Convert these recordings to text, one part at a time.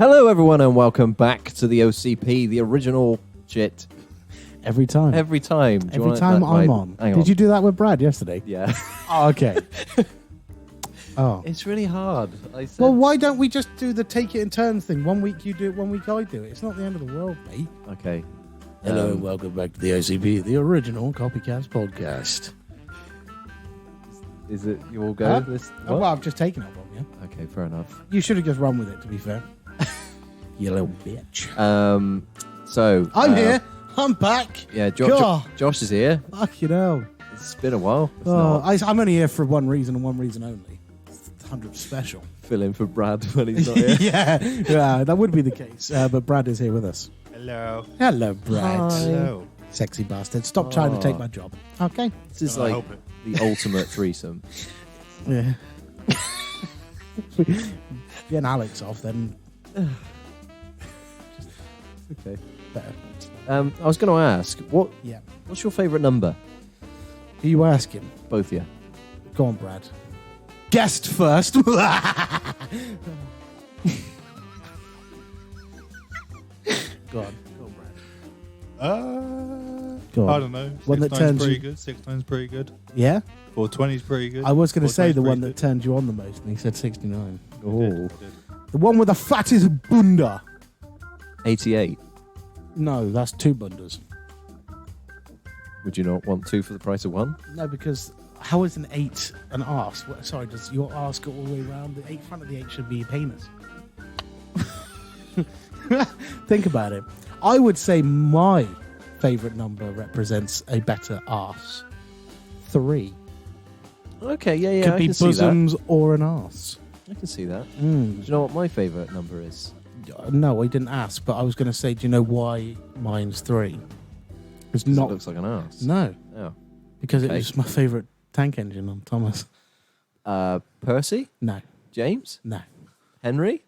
Hello, everyone, and welcome back to the OCP, the original shit. Every time. Every time. Every time I'm on. Did you do that with Brad yesterday? Yeah. Oh, okay. Oh. It's really hard. Well, why don't we just do the take it in turns thing? 1 week you do it, 1 week I do it. It's not the end of the world, mate. Okay. Hello and welcome back to the OCP, the original Copycats podcast. Is it you all go? Huh? This? Oh, well, I've just taken it from you. Okay, fair enough. You should have just run with it, to be fair. You little bitch. So I'm here. I'm back. Yeah, God. Josh is here. Fuck you know. It's been a while. It's Oh, not I'm only here for one reason and one reason only. It's 100 special. fill in for Brad when he's not here. yeah, that would be the case. But Brad is here with us. Hello. Hello, Brad. Hi. Hello. Sexy bastard. Stop trying to take my job. Okay. This is I like hope it. the ultimate threesome. Yeah. Getting Alex off, then Okay. better. I was going to ask, Yeah. what's your favourite number? Who you asking? Both of you. Go on, Brad. Guest first. Go on. Go on, Brad. Go on. I don't know. One that 6 turns pretty you- good. 6 times pretty good. Yeah? 420 is pretty good. I was going to say 420 's the one pretty that turned you on the most, and he said 69. Oh. good. The one with the fattest bunda. 88. No, that's two bundas. Would you not want two for the price of one? No, because how is an 8 an arse? Sorry, does your arse go all the way around? The front of the 8 should be a penis. Think about it. I would say my favourite number represents a better arse. 3. Okay, yeah, Could I be can see that. bosoms or an arse. I can see that. Do you know what my favourite number is? No, I didn't ask, but I was going to say, do you know why mine's 3? It's 'Cause not. It looks like an ass. No, Oh. because Okay. it was my favourite tank engine on Thomas. Percy? No, James? no. Henry?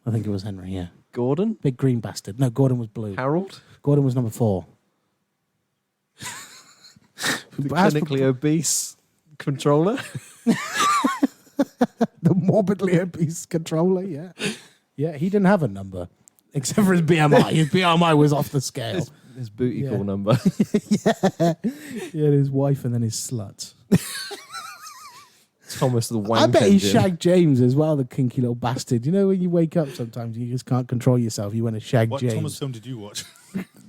I think it was Henry, yeah. Gordon? Big green bastard. No, Gordon was blue. Harold? Gordon was number 4. The As for- clinically obese controller? The morbidly obese controller, yeah. Yeah, he didn't have a number. Except for his BMI. His BMI was off the scale. His booty Yeah. call number. Yeah. He had his wife and then his slut. Thomas the wank I bet he engine. shagged James as well, the kinky little bastard. You know when you wake up sometimes you just can't control yourself. You want to shag What James. Thomas film did you watch?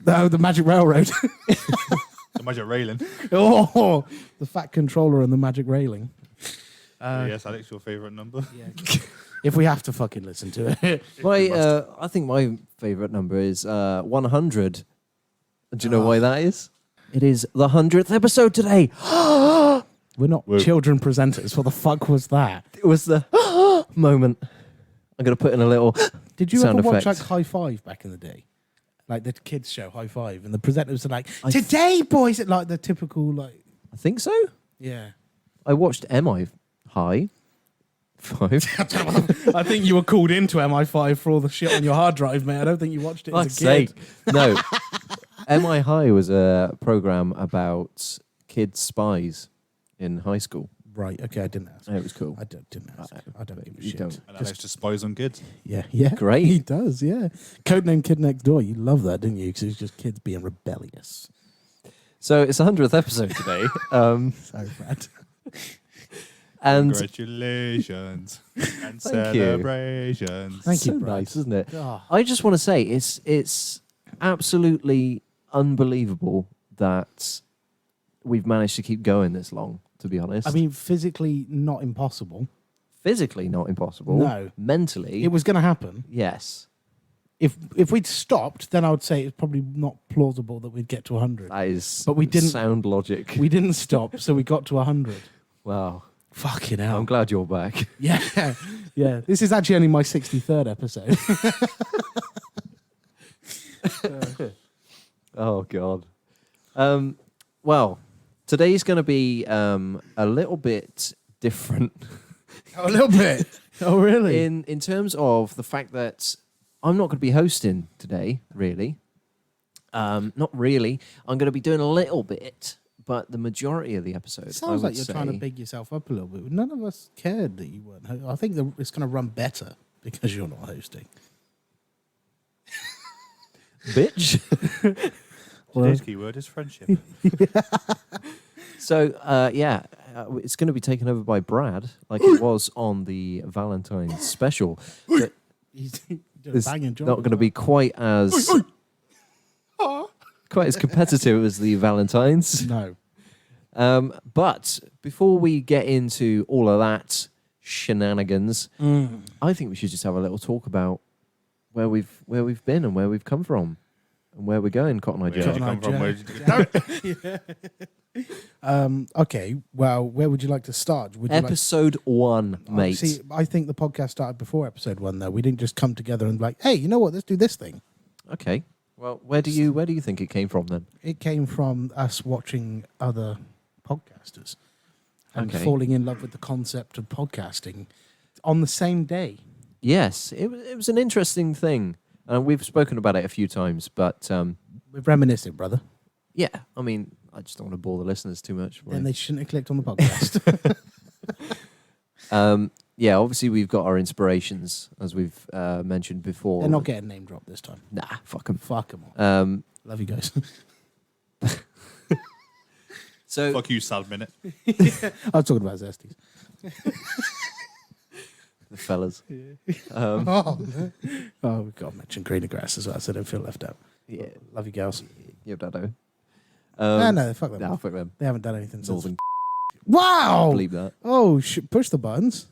No, the Magic Railroad. The Magic Railing. Oh, the fat controller and the magic railing. Yes, Alex, your favourite number? Yeah. If we have to fucking listen to it. I think my favourite number is 100. And do you know why that is? It is the 100th episode today. We're not Whoa. children presenters. What the fuck was that? It was the moment. I'm going to put in a little Did you sound ever watch effect. like High Five back in the day? Like the kids show High Five, and the presenters are like, "Today, boys," like the typical like, I think so. yeah. I watched MI High 5. I think you were called into MI5 for all the shit on your hard drive, mate. I don't think you watched it Fuck's as a kid. sake. No. MI High was a program about kids spies in high school. Right. Okay. I didn't ask. It was cool. I didn't ask. I don't give a You shit. don't. And Alex just spies on kids. Yeah. Yeah. Great. He does. Yeah. Codename Kid Next Door. You love that, didn't you? Because it's just kids being rebellious. So it's the 100th episode today. Sorry, Brad. And Congratulations and Thank you. celebrations. Thank you, so Brad. nice, isn't it? Oh. I just want to say it's absolutely unbelievable that we've managed to keep going this long, to be honest. I mean, physically not impossible. physically not impossible. No. Mentally, It was going to happen. yes. If we'd stopped, then I would say it's probably not plausible that we'd get to 100. That is But we didn't- sound logic. We didn't stop, so we got to 100. Wow. Fucking hell. I'm glad you're back. Yeah, yeah. This is actually only my 63rd episode. Oh, God. Well, today's going to be a little bit different A little bit. Oh, really? in terms of the fact that I'm not going to be hosting today, really. Not really. I'm going to be doing a little bit, but the majority of the episode, It I sounds would like you're say, trying to big yourself up a little bit. None of us cared that you weren't. I think it's going to run better because you're not hosting. bitch. Today's keyword is friendship. So, it's going to be taken over by Brad, like it was on the Valentine's special. But He's it's banging John. not going to be quite as competitive as the Valentine's. No. But before we get into all of that shenanigans, I think we should just have a little talk about where we've been and where we've come from and where we're going, Cotton Eye Where did Joe. you come from? Joe. Where did you go? Okay, well, where would you like to start? Would you Episode 1, mate. See, I think the podcast started before episode 1, though. We didn't just come together and be like, hey, you know what? Let's do this thing. Okay. Well, where do you think it came from then? It came from us watching other podcasters and Okay. falling in love with the concept of podcasting on the same day. Yes, it was an interesting thing. We've spoken about it a few times, but We're reminiscing, brother. yeah, I mean, I just don't want to bore the listeners too much. Then they shouldn't have clicked on the podcast. Yeah, obviously we've got our inspirations, as we've mentioned before. They're not getting name dropped this time. Nah, fuck them. Fuck them all. Love you guys. So Fuck you, Sal Minute. I'm talking about Zesties. the fellas. Oh, we've got to mention greener grass as well, so I don't feel left out. Yeah, Love you girls. yeah, Dado. No, fuck them. Nah, fuck them. They haven't done anything since. Northern. Wow! Believe that. Oh, push the buttons.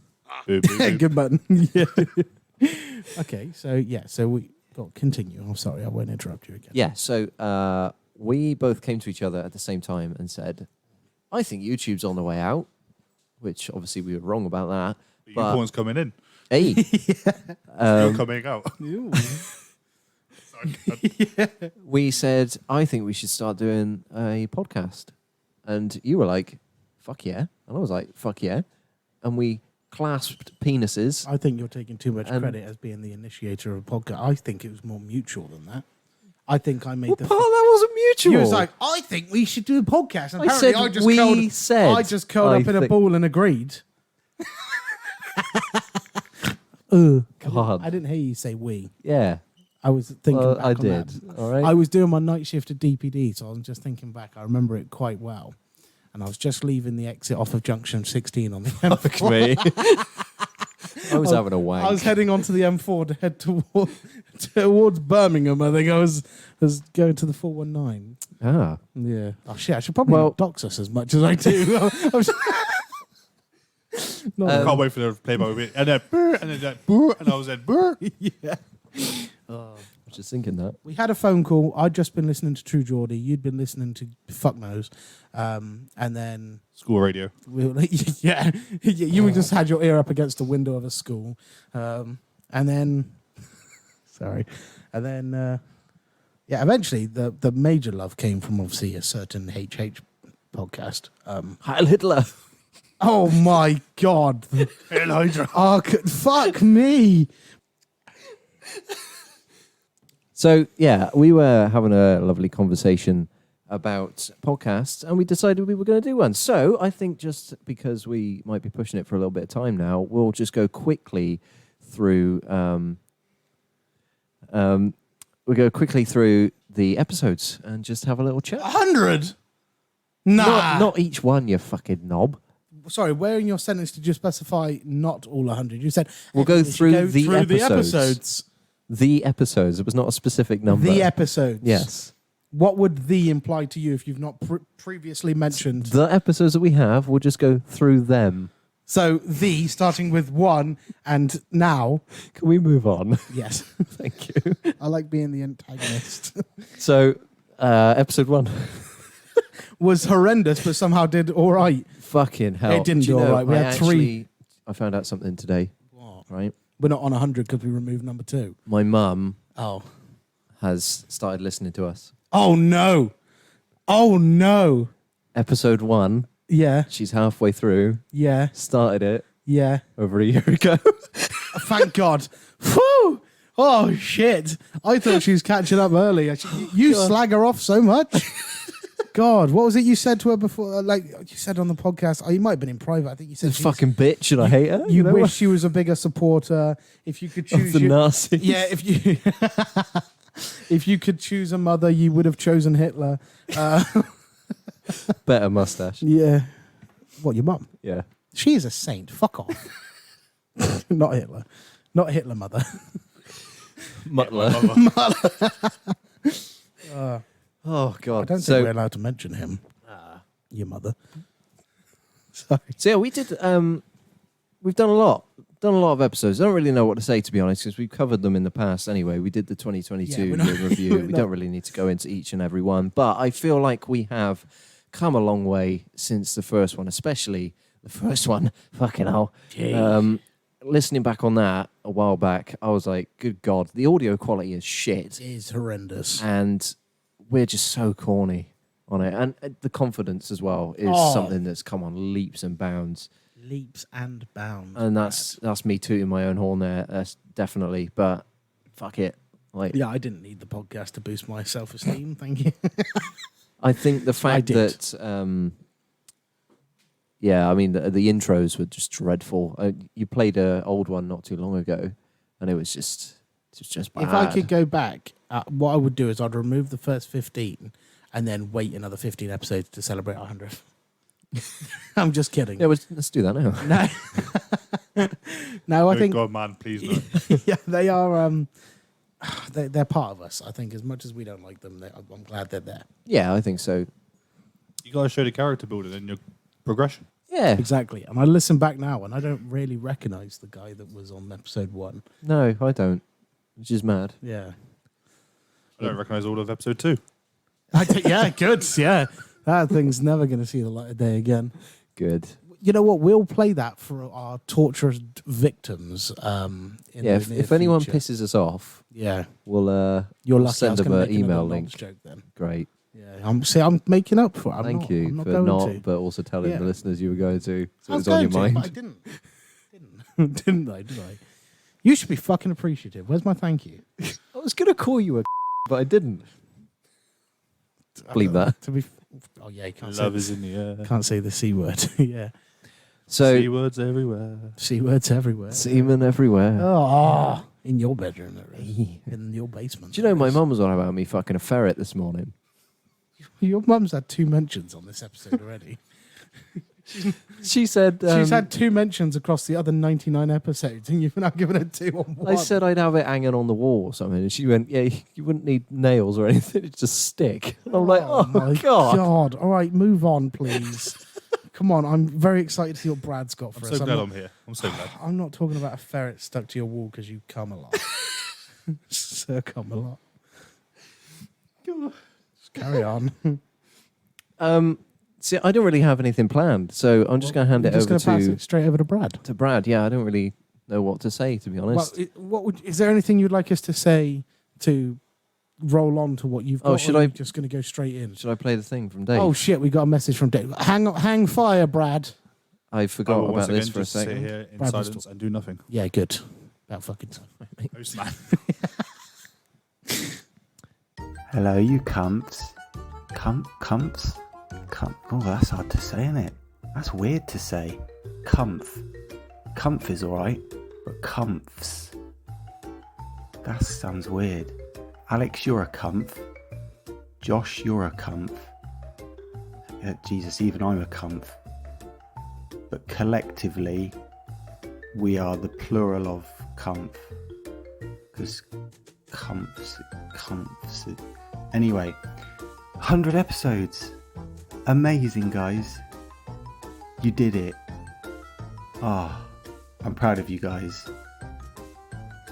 Boop, boop, Yeah, boop. good button. Yeah. Okay, so we continue. I'm sorry, I won't interrupt you again. Yeah, so we both came to each other at the same time and said, I think YouTube's on the way out, which obviously we were wrong about that. The But- unicorn's coming in. Hey, You're coming out. Sorry. we said, I think we should start doing a podcast. And you were like, fuck yeah. And I was like, fuck yeah. And we clasped penises. I think you're taking too much And- credit as being the initiator of a podcast. I think it was more mutual than that. I think I made Well, the. part of that wasn't mutual. You was like, I think we should do a podcast. And I apparently said I just we curled, said. I just curled I up in a think- ball and agreed. God. I didn't hear you say we. Yeah. I was thinking Well, back I on did. that. All right. I was doing my night shift at DPD, so I was just thinking back. I remember it quite well. And I was just leaving the exit off of Junction 16 on the M4. Fuck me. I was having a wank. I was heading onto the M4 to head towards Birmingham. I think I was going to the 419. Ah. Yeah. Oh shit! I should probably Well- not dox us as much as I do. I was- No, I can't wait for the play by bit. And then, brr, and then that, brr, and I was like, brr. yeah. I was just thinking that. We had a phone call. I'd just been listening to True Geordie. You'd been listening to Fuck Knows. And then School radio. we were like, yeah, you just had your ear up against the window of a school. And then, sorry. And then, eventually the major love came from obviously a certain HH podcast. Heil Hitler. Oh my God. Hail Hydra. Oh, fuck me. So, yeah, we were having a lovely conversation about podcasts and we decided we were going to do one. So, I think just because we might be pushing it for a little bit of time now, we'll just go quickly through the episodes and just have a little chat. 100? Nah. Not each one, you fucking knob. Sorry, where in your sentence did you specify not all 100? You said We'll go should through the the episodes. episodes. The episodes. It was not a specific number. The episodes. Yes. What would the imply to you if you've not previously mentioned? The episodes that we have, we'll just go through them. So the starting with 1 and now. Can we move on? Yes. Thank you. I like being the antagonist. So, episode 1. Was horrendous, but somehow did all right. Fucking hell. It didn't Do you do know, all right. We I had 3. I found out something today, What? right? We're not on 100 because we removed number 2. My mum Oh. has started listening to us. Oh no. Oh no. Episode 1, Yeah. she's halfway through, Yeah. started it Yeah. over a year ago. Thank God. Whew. Oh shit. I thought she was catching up early. You slag her off so much. God, what was it you said to her before? Like you said on the podcast. Oh, you might have been in private. I think you said This fucking bitch, and I hate her. you know wish what? she was a bigger supporter. If you could Of choose the Nazis. Yeah, if you If you could choose a mother, you would have chosen Hitler. Better mustache. Yeah. What, your mum? Yeah. She is a saint. Fuck off. Not Hitler. Not Hitler mother. Mutler. Oh, I God. don't think we're allowed to mention him. Your mother. Sorry. So, yeah, we did... we've done a lot. Done a lot of episodes. I don't really know what to say, to be honest, because we've covered them in the past anyway. We did the 2022 review. We don't really need to go into each and every one. But I feel like we have come a long way since the first one, especially the first one. Fucking hell. Listening back on that a while back, I was like, good God, the audio quality is shit. It is horrendous. And we're just so corny on it. And the confidence as well is something that's come on leaps and bounds. Leaps and bounds. And that's me tooting my own horn there, definitely. But fuck it. Like, yeah, I didn't need the podcast to boost my self-esteem. Thank you. I think the fact that... yeah, I mean, the intros were just dreadful. You played an old one not too long ago, and it was just bad. If I could go back, what I would do is I'd remove the first 15 and then wait another 15 episodes to celebrate 100. I'm just kidding. Yeah, let's do that now. No, I think... God, man, please no. yeah, they are... they're part of us, I think. As much as we don't like them, I'm glad they're there. Yeah, I think so. You got to show the character building and your progression. Yeah. Exactly. And I listen back now and I don't really recognise the guy that was on episode 1. No, I don't. Which is mad. Yeah. I don't recognise all of episode 2. Yeah, good. Yeah. That thing's never going to see the light of day again. Good. You know what? We'll play that for our tortured victims. If anyone pisses us off, we'll you're lucky. send them an email link. Joke then. Great. Yeah, I'm making up for it. Thank you for not, but also telling the listeners you were going to. So it was on your mind. But I didn't. Didn't I? Did I? You should be fucking appreciative. Where's my thank you? I was going to call you a but I didn't. Believe that. Oh yeah, you can't Love say is in the air. Can't say the C word. Yeah. So C words everywhere. C words everywhere. Semen everywhere. Oh, in your bedroom, there is. In your basement. Do you know my mum was on about me fucking a ferret this morning? Your mum's had 2 mentions on this episode already. She said she's had 2 mentions across the other 99 episodes, and you've now given her 2 on 1. I said I'd have it hanging on the wall or something, and she went, "Yeah, you wouldn't need nails or anything; it'd just stick." And I'm like, "Oh my God! All right, move on, please. Come on, I'm very excited to see what Brad's got for I'm us. so glad I'm here. I'm so glad. I'm not talking about a ferret stuck to your wall because you come a lot. Sir, come a lot. Just carry on. See, I don't really have anything planned, so I'm just going to hand it over pass it straight over to Brad. To Brad, yeah, I don't really know what to say, to be honest. Well, is there anything you'd like us to say to roll on to what you've got? Oh, should I just going to go straight in? Should I play the thing from Dave? Oh shit, we got a message from Dave. Hang fire, Brad. I forgot about this for a Sit second. here in Brad silence and do nothing. Yeah, good. About fucking time. Postman. Hello, you cunts. Cunts? Oh, that's hard to say, isn't it? That's weird to say. Cumph. Cumph is alright, but cumphs. That sounds weird. Alex, you're a cumph. Josh, you're a cumph. Jesus, even I'm a cumph. But collectively, we are the plural of cumph. Because cumphs. Anyway, 100 episodes. Amazing, guys. You did it. I'm proud of you guys.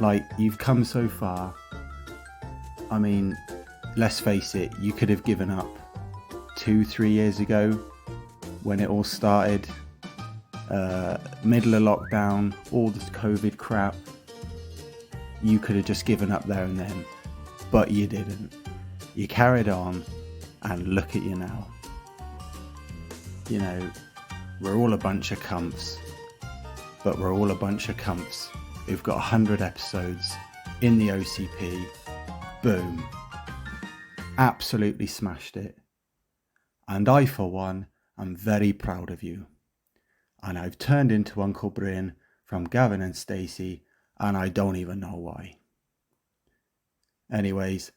Like, you've come so far. I mean, let's face it, you could have given up 2-3 years ago when it all started. Middle of lockdown, all this COVID crap. You could have just given up there and then. But you didn't. You carried on, and look at you now. You know, we're all a bunch of cumps, but we're all a bunch of cumps who've got 100 episodes in the OCP. Boom. Absolutely smashed it. And I, for one, am very proud of you. And I've turned into Uncle Bryn from Gavin and Stacey, and I don't even know why. Anyways,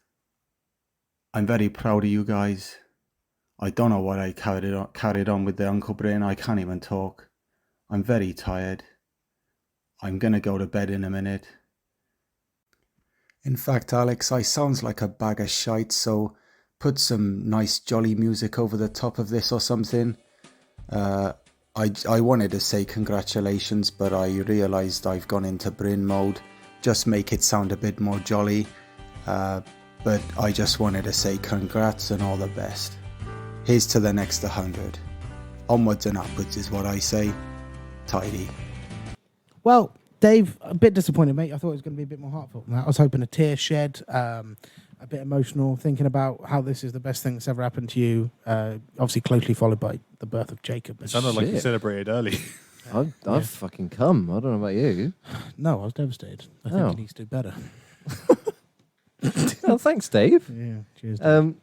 I'm very proud of you guys. I don't know what I carried on with the Uncle Brain. I can't even talk. I'm very tired. I'm gonna go to bed in a minute. In fact, Alex, I sounds like a bag of shite, so put some nice jolly music over the top of this or something. I wanted to say congratulations, but I realised I've gone into Bryn mode. Just make it sound a bit more jolly. But I just wanted to say congrats and all the best. Here's to the next 100. Onwards and upwards is what I say. Tidy. Well, Dave, a bit disappointed, mate. I thought it was going to be a bit more heartfelt than that. I was hoping a tear shed, a bit emotional, thinking about how this is the best thing that's ever happened to you. Obviously, closely followed by the birth of Jacob. It sounded like you Shit. celebrated early. I've fucking come. I don't know about you. No, I was devastated. I think Oh. he needs to do better. Oh, thanks, Dave. Yeah, cheers. Dave.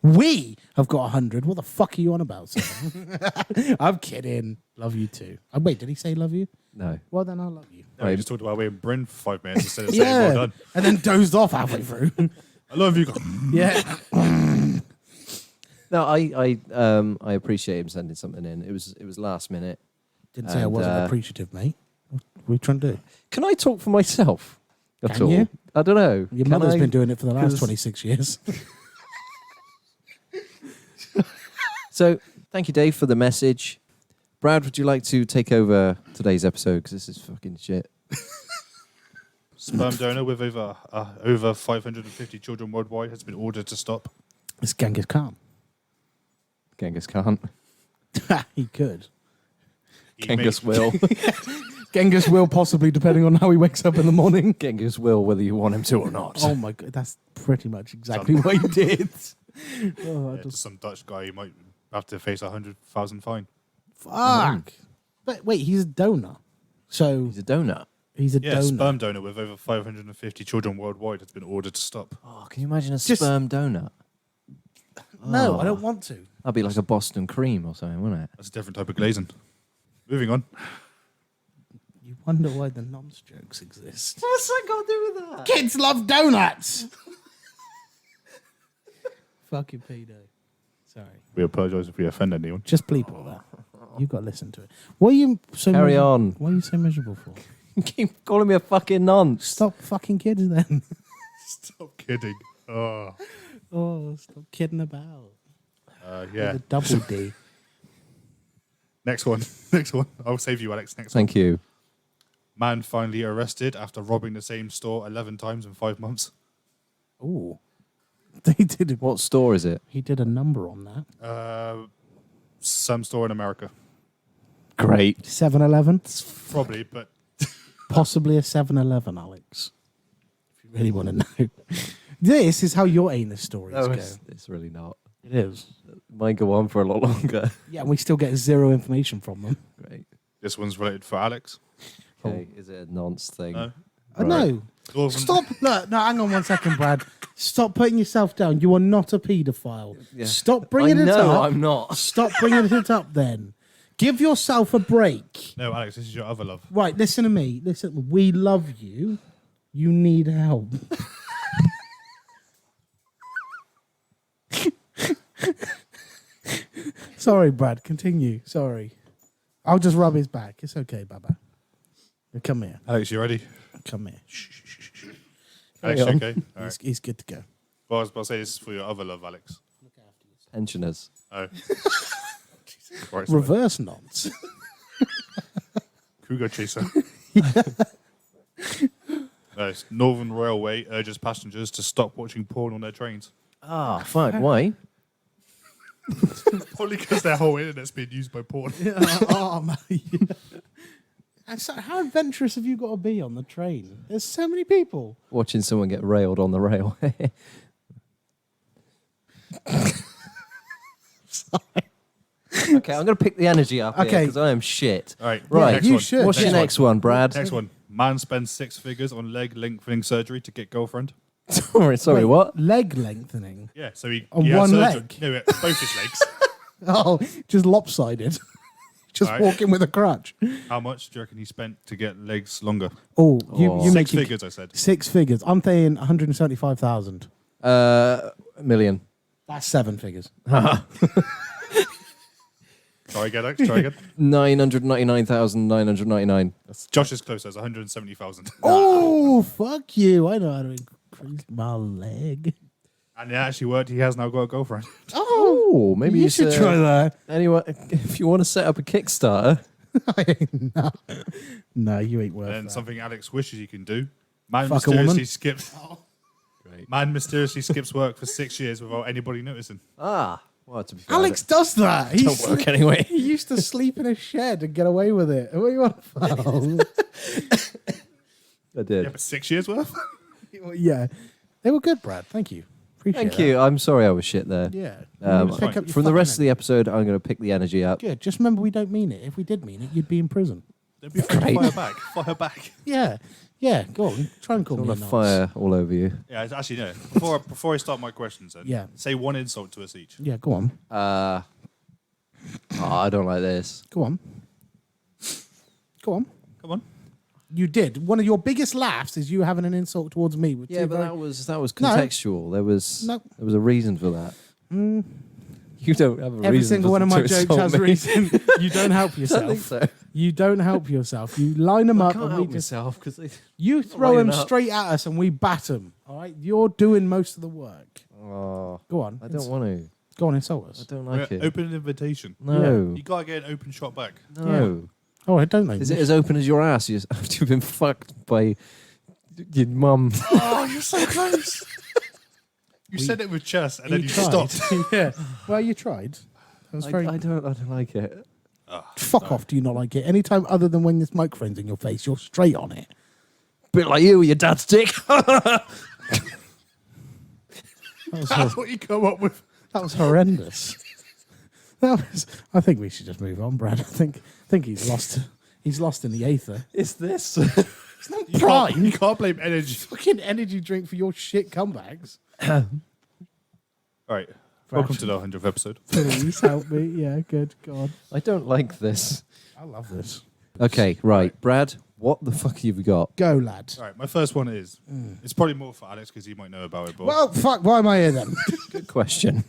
We have got 100. What the fuck are you on about, sir? I'm kidding. Love you too. Wait, did he say love you? No. Well, then I love you. No, you just talked about being Bryn for 5 minutes instead of saying well done. And then dozed off halfway through. I love you guys. Yeah. No, I appreciate him sending something in. It was last minute. Didn't say I And, wasn't appreciative, mate. What are you trying to do? Can I talk for myself? At Can all? you? I don't know. Your Can mother's I? been doing it for the last 'Cause- 26 years. So, thank you, Dave, for the message. Brad, would you like to take over today's episode? Because this is fucking shit. Sperm donor with over 550 children worldwide has been ordered to stop. It's Genghis Khan. Genghis Khan. He could. He Genghis made- will. Genghis will possibly, depending on how he wakes up in the morning. Genghis will, whether you want him to or not. Oh my god, that's pretty much exactly what he did. Oh, I Yeah, just some Dutch guy, he might have to face 100,000 fine. fuck. But wait, he's a donor, so He's a donut. he's a Yeah, donor. sperm donor with over 550 children worldwide has been ordered to stop. Oh, can you imagine a Just- sperm donut? No, Oh. I don't want to. That'd be like a Boston cream or something, wouldn't it? That's a different type of glazing. Moving on. You wonder why the nonce jokes exist. What's that got to do with that? Kids love donuts. Fucking pedo. Sorry. We apologise if we offend anyone. Just bleep all that. You got to listen to it. What are you so Carry miserable- on. What are you so miserable for? Keep calling me a fucking nonce. Stop fucking kids then. Stop kidding. Oh, Oh, stop kidding about. yeah. The double D. Next one. Next one. I'll save you, Alex. Next one. Thank you. Man finally arrested after robbing the same store 11 times in 5 months. Ooh. They did it. What store is it? He did a number on that. Some store in America. Great. 7-Eleven? Probably, but Possibly a 7-Eleven, Alex. If you really want to know. This is how your anus stories No, go. it's really not. It is. Might go on for a lot longer. Yeah, and we still get zero information from them. Great. this one's related for Alex. Okay, is it a nonce thing? No. No. Northern- Stop. Look, no, hang on one second, Brad. Stop putting yourself down. You are not a paedophile. Yeah. Stop bringing I it know, up. I'm not. Stop bringing it up then. Give yourself a break. No, Alex, this is your other love. Right, listen to me. Listen, we love you. You need help. Sorry, Brad. Continue. Sorry. I'll just rub his back. It's okay, Baba. Come here. Alex, you ready? Come here. Shh, shh, shh, shh. Alex, you on. okay? All right. He's good to go. Well, I was about to say this is for your other love, Alex. Pensioners. Oh. Right, Reverse nonce. Cougar chaser. Nice. Northern Railway urges passengers to stop watching porn on their trains. Ah, fuck. Why? Probably because their whole internet's being used by porn. Oh, man. And so how adventurous have you got to be on the train? There's so many people. Watching someone get railed on the railway. Okay, I'm going to pick the energy up Okay. because I am shit. All right. Right. Next you one. should. What's your next one, Brad? Next one. Man spends 6 figures on leg lengthening surgery to get girlfriend. Sorry, Wait, what? Leg lengthening. Yeah, so he On he had one surgery. leg? No, both his legs. Oh, just lopsided. just Right. walking with a crutch. How much do you reckon he spent to get legs longer? Oh, you Oh. you Six make figures, I said. 6 figures. I'm saying 175,000. A million. That's 7 figures. Try again, Alex. Try again. 999,999. Josh is close. That's 170,000. Oh, fuck you. I know how to increase my leg. And it actually worked. He has now got a girlfriend. Oh, maybe You should try that. Anyone, if you want to set up a Kickstarter, No, you ain't worth And then that. something Alex wishes he can do. Man Fuck a woman. mysteriously skips. Man mysteriously skips work for 6 years without anybody noticing. well, to be fair, Alex does that. He don't work anyway. He used to sleep in a shed and get away with it. What do you want? I did. Yeah, but 6 years worth? Yeah, they were good, Brad. Thank you. Appreciate Thank you. I'm sorry I was shit there. that. Yeah. Pick up your From the fucking rest of the energy. episode, I'm going to pick the energy up. Good. Just remember, we don't mean it. If we did mean it, you'd be in prison. Don't be afraid to Great. fire back. Fire back. Yeah. Yeah. Go on. Try and call I'm me a going to nonce. fire all over you. Yeah, actually, no. Before I start my questions, then, Yeah. say one insult to us each. Yeah. Go on. I don't like this. Go on. Go on. Come on. You did. One of your biggest laughs is you having an insult towards me. With Yeah, two but very- that was No. contextual. There was No. a reason for that. You don't have a Every reason. single one of my to jokes insult has a me. reason. You don't help I don't yourself. think so. You don't help yourself. You line them I up can't and we help just myself because you throw them lining up. straight at us and we bat them. All right, you're doing most of the work. Oh, Go on. I don't want to. Go on, insult I us. don't like it. Open an invitation. No, You gotta get an open shot back. no. Oh, I don't know. Is it as open as your ass? After you've been fucked by your mum. Oh, you're so close. You said it with chest and then you stopped. Yeah. Well, you tried. That was very. I don't like it. Fuck off. Do you not like it? Anytime other than when this microphone's in your face, you're straight on it. Bit like you with your dad's dick. That's what you come up with. That was horrendous. I think we should just move on, Brad. I think he's lost. He's lost in the aether. It's this. It's not You prime. can't blame energy. Fucking energy drink for your shit comebacks. All right. Welcome to the 100th episode. Please help me. Yeah, good. God. I don't like this. I love this. Okay, right. Brad, what the fuck have you got? Go, lad. All right. My first one is it's probably more for Alex because he might know about it. But Well, fuck. Why am I here then? Good question.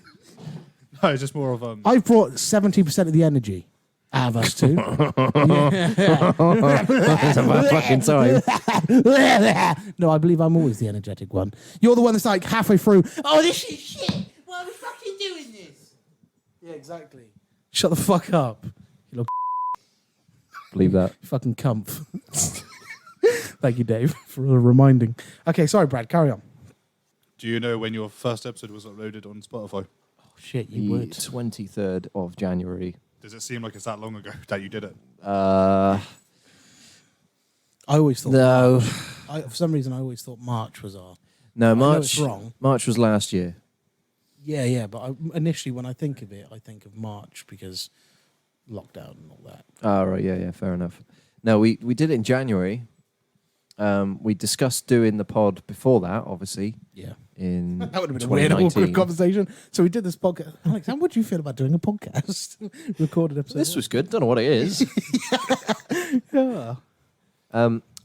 no, it's just more of I've brought 70% of the energy out of us two. It's about fucking time. No, I believe I'm always the energetic one. You're the one that's like halfway through. Oh, this is shit. Why are we fucking doing this? Yeah, exactly. Shut the fuck up. You little Believe that. fucking cunt. Thank you, Dave, for reminding. Okay, sorry, Brad. Carry on. Do you know when your first episode was uploaded on Spotify? Oh, shit, The you would. 23rd of January. Does it seem like it's that long ago that you did it? I always thought. No. For some reason, I always thought March was our. No, know March. it's wrong. March was last year. Yeah, but initially, when I think of it, I think of March because lockdown and all that. Oh, right. Yeah, fair enough. No, we did it in January. We discussed doing the pod before that, obviously, Yeah. in That would have been a weird, 2019. awkward conversation. So we did this podcast. Alex, how would you feel about doing a podcast? Recorded episode. This was good. Don't know what it is. Yeah.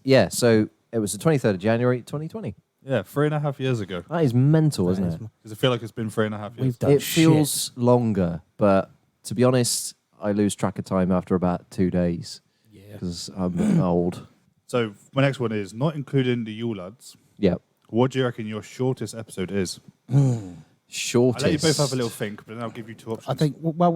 Yeah, so it was the 23rd of January, 2020. Yeah, 3.5 years ago. That is mental, isn't it? Does it feel like it's been 3.5 years? We've done It shit. feels longer, but to be honest, I lose track of time after about 2 days Yeah. because I'm old. So my next one is not including the Yule lads. Yep. What do you reckon your shortest episode is? Shortest. I'll let you both have a little think, but then I'll give you two options. I think, well,